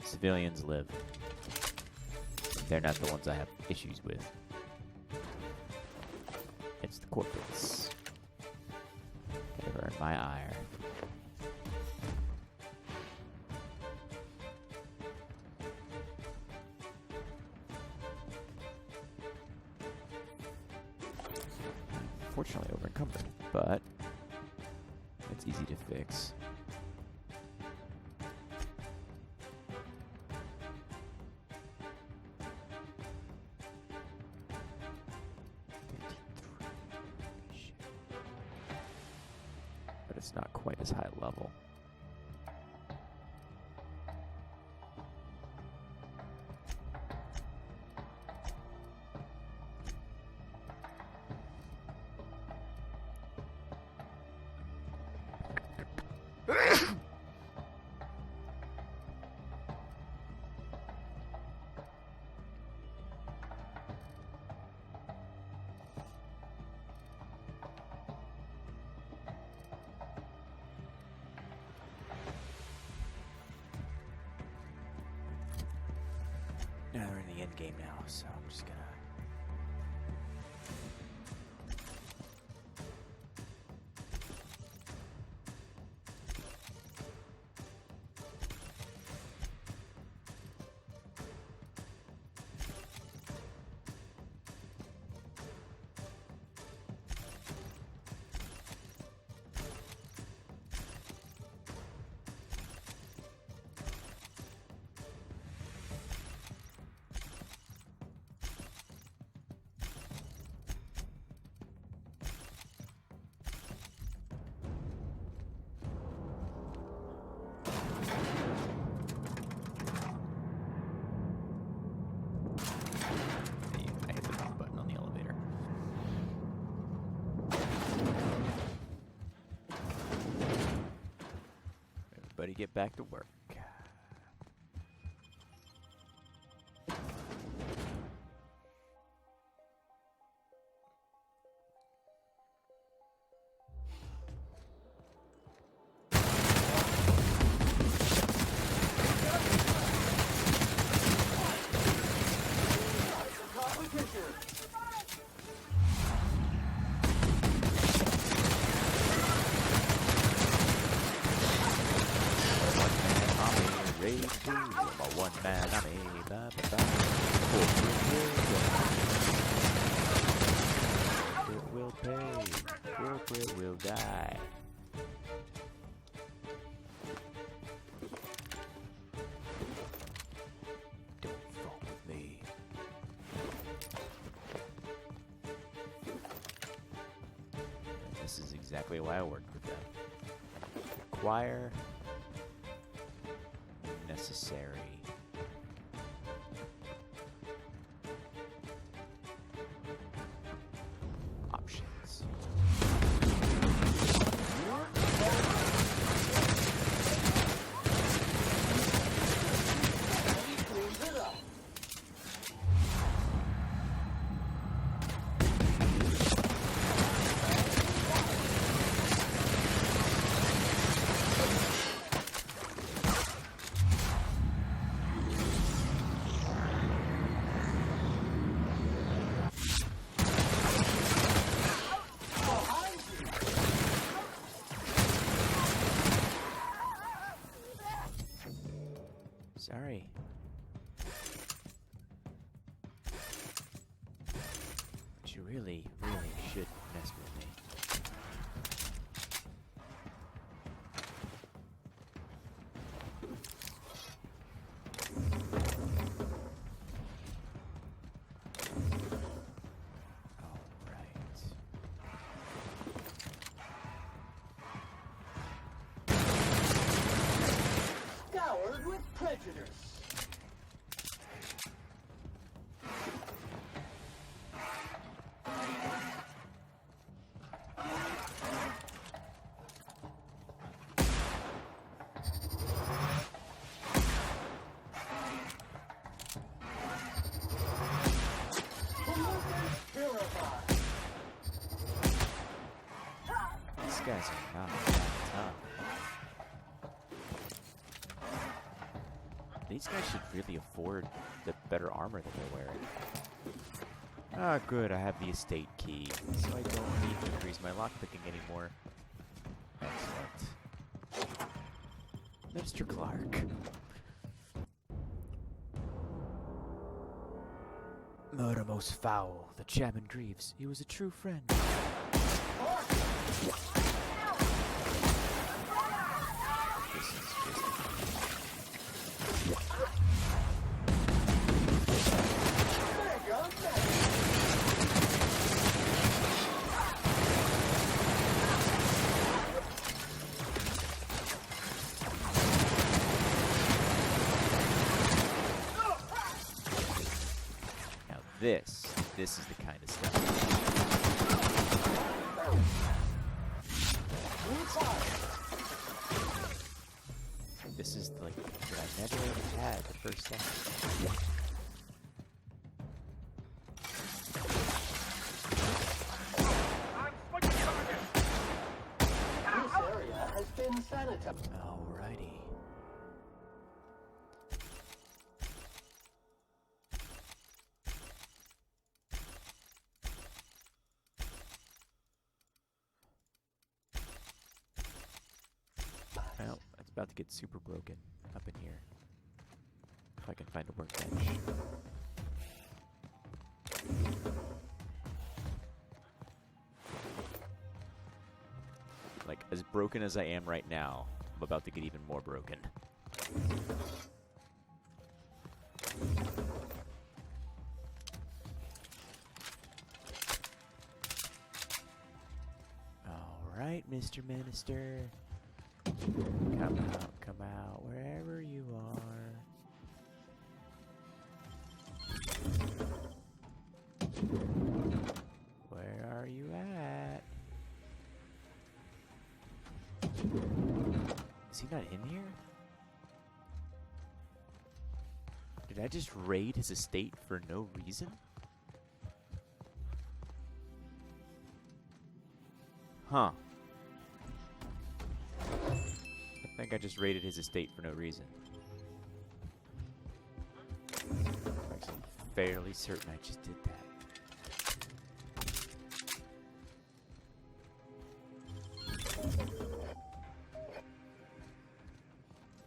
Civilians live. They're not the ones I have issues with. It's the corporates that have earned my ire. Unfortunately over encumbered, but it's easy to fix. But it's not quite as high level. Now we're in the end game now, so I'm just gonna. I hit the wrong button on the elevator. Everybody get back to work. One man army, blah, blah, blah. Corporate will pay, corporate will die. Don't fuck with me. This is exactly why I worked with them. Acquire necessary. Options. Sorry. But you really, really should mess with me. Scoured with prejudice. These guys are not that tough. These guys should really afford the better armor that they're wearing. Ah, good, I have the estate key, so I don't need to increase my lockpicking anymore. Excellent. Mr. Clark. Murder most foul, the Chairman grieves. He was a true friend. This is just... Now this is the kind of stuff. This is like what I never had the first time. This area has been sanitized. Alrighty. to get super broken up in here. If I can find a workbench. Like, as broken as I am right now, I'm about to get even more broken. Alright, Mr. Minister. Come out, wherever you are. Where are you at? Is he not in here? Did I just raid his estate for no reason? Huh. I think I just raided his estate for no reason. I'm actually fairly certain I just did that.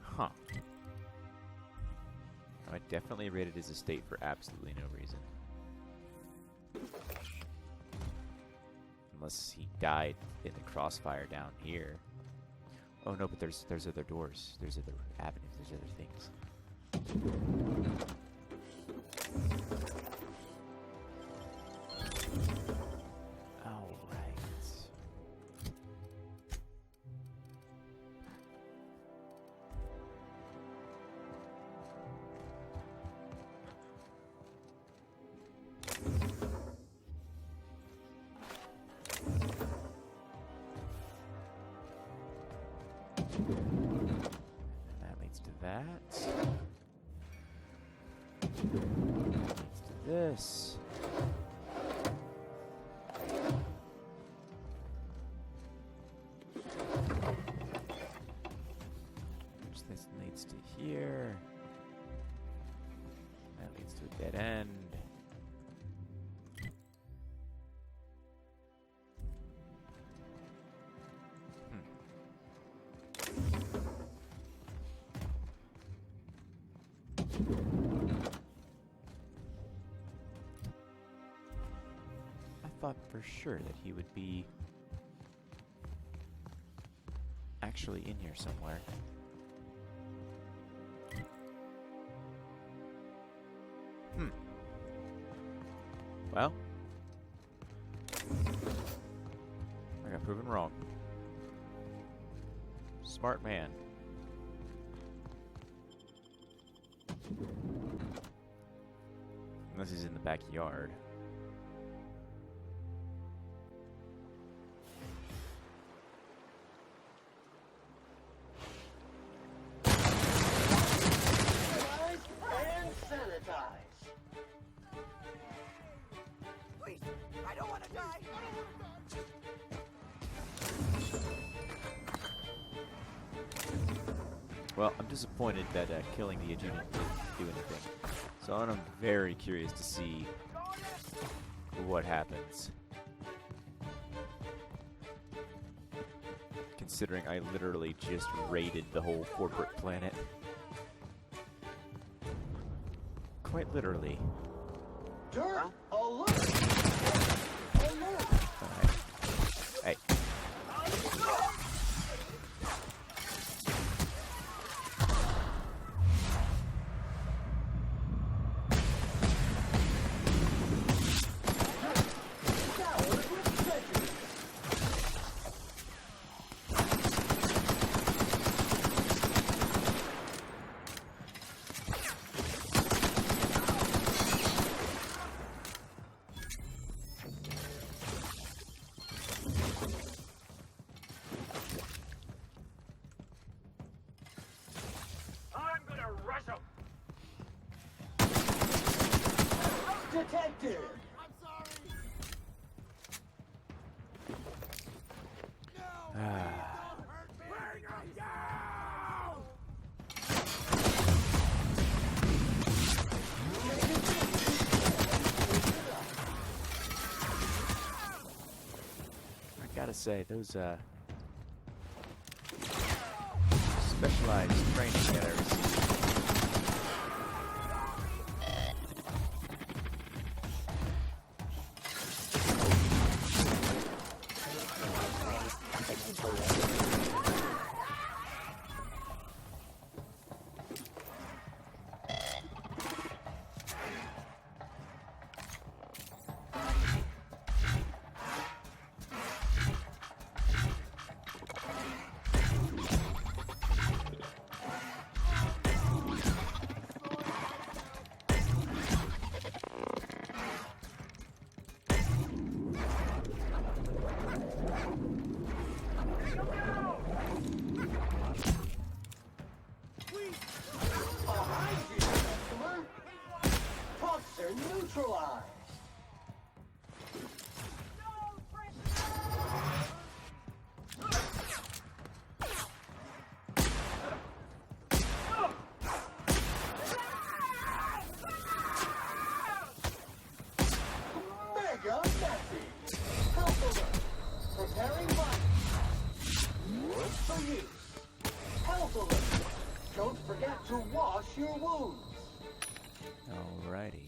Huh. I definitely raided his estate for absolutely no reason. Unless he died in the crossfire down here. Oh no, but there's other doors. There's other avenues. There's other things. All right. That leads to that. That leads to this. Which this leads to here. That leads to a dead end. I thought for sure that he would be actually in here somewhere. Well, I got proven wrong. Smart man. Unless he's in the backyard. And sanitize. Please, I don't want to die. Well, I'm disappointed that killing the Ajuni didn't do anything. So I'm very curious to see what happens. Considering I literally just raided the whole corporate planet. Quite literally. Dirt alert! Alert! Hey. Detected! I gotta say, those specialized training that I received. Behind you, customer! Puffs are neutralized! Mega messy! Health alert! Preparing body! Works for use! Health alert! Don't forget to wash your wounds! Alrighty.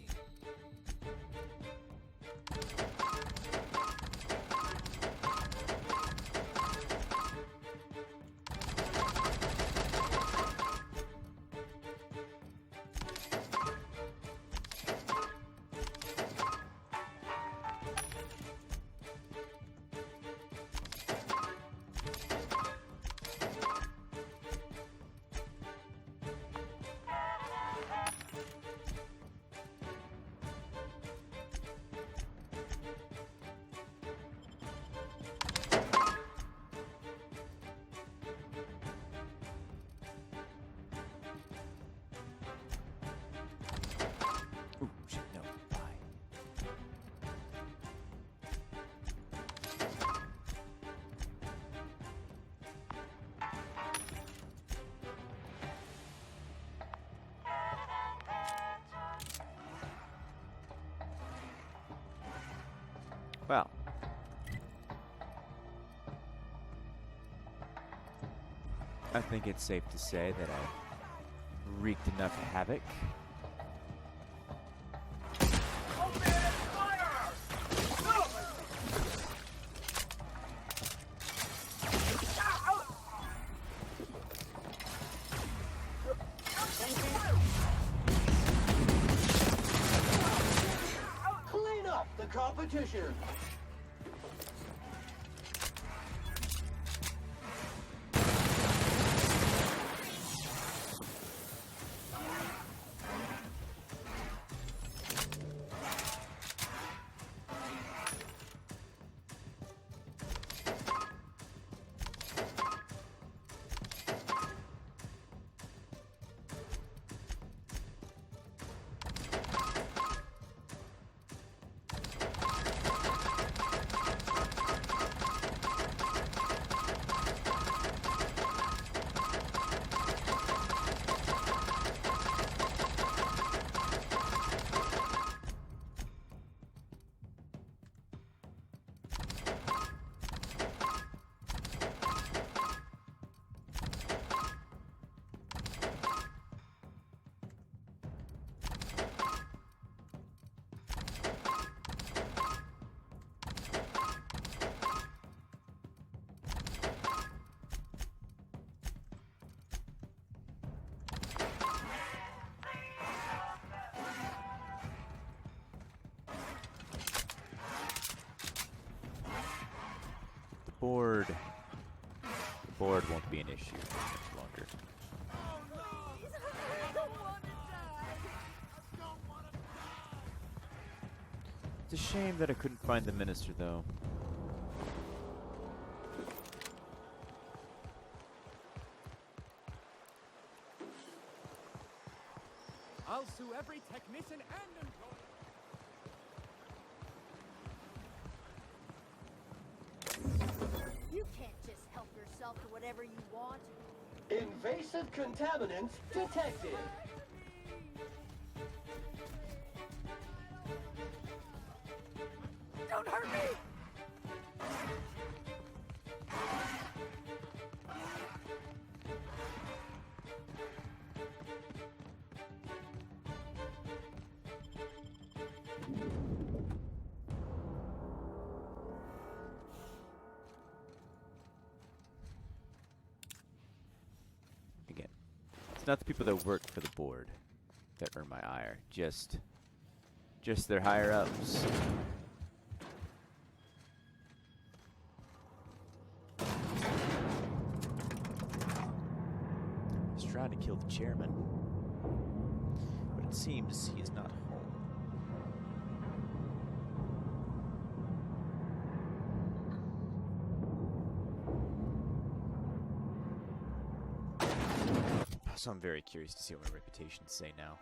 Ooh, shit, no. Bye. Well. I think it's safe to say that I've wreaked enough havoc. Clean up the competition! The board won't be an issue much longer. It's a shame that I couldn't find the minister, though. I'll sue every technician and employee. You can't just help yourself to whatever you want. Invasive contaminants detected. Don't hurt me! It's not the people that work for the board that earn my ire, just their higher ups. He's trying to kill the chairman, but it seems he is not home. So I'm very curious to see what my reputations say now.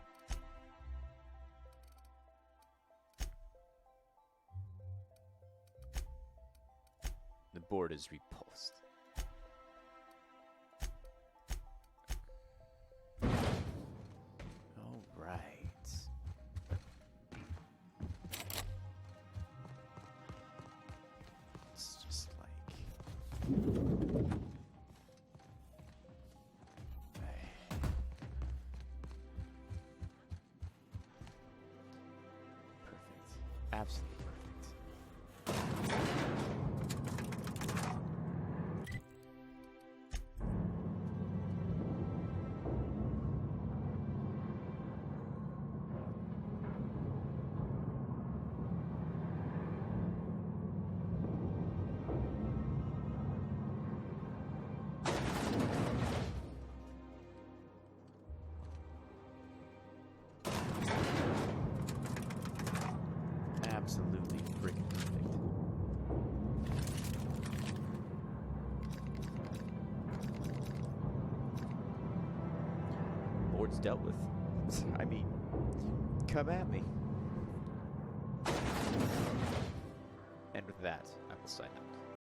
The board is repulsed. All right. It's just like... Absolutely perfect. Absolutely freaking perfect. Board's dealt with. I mean, come at me. And with that, I will sign out.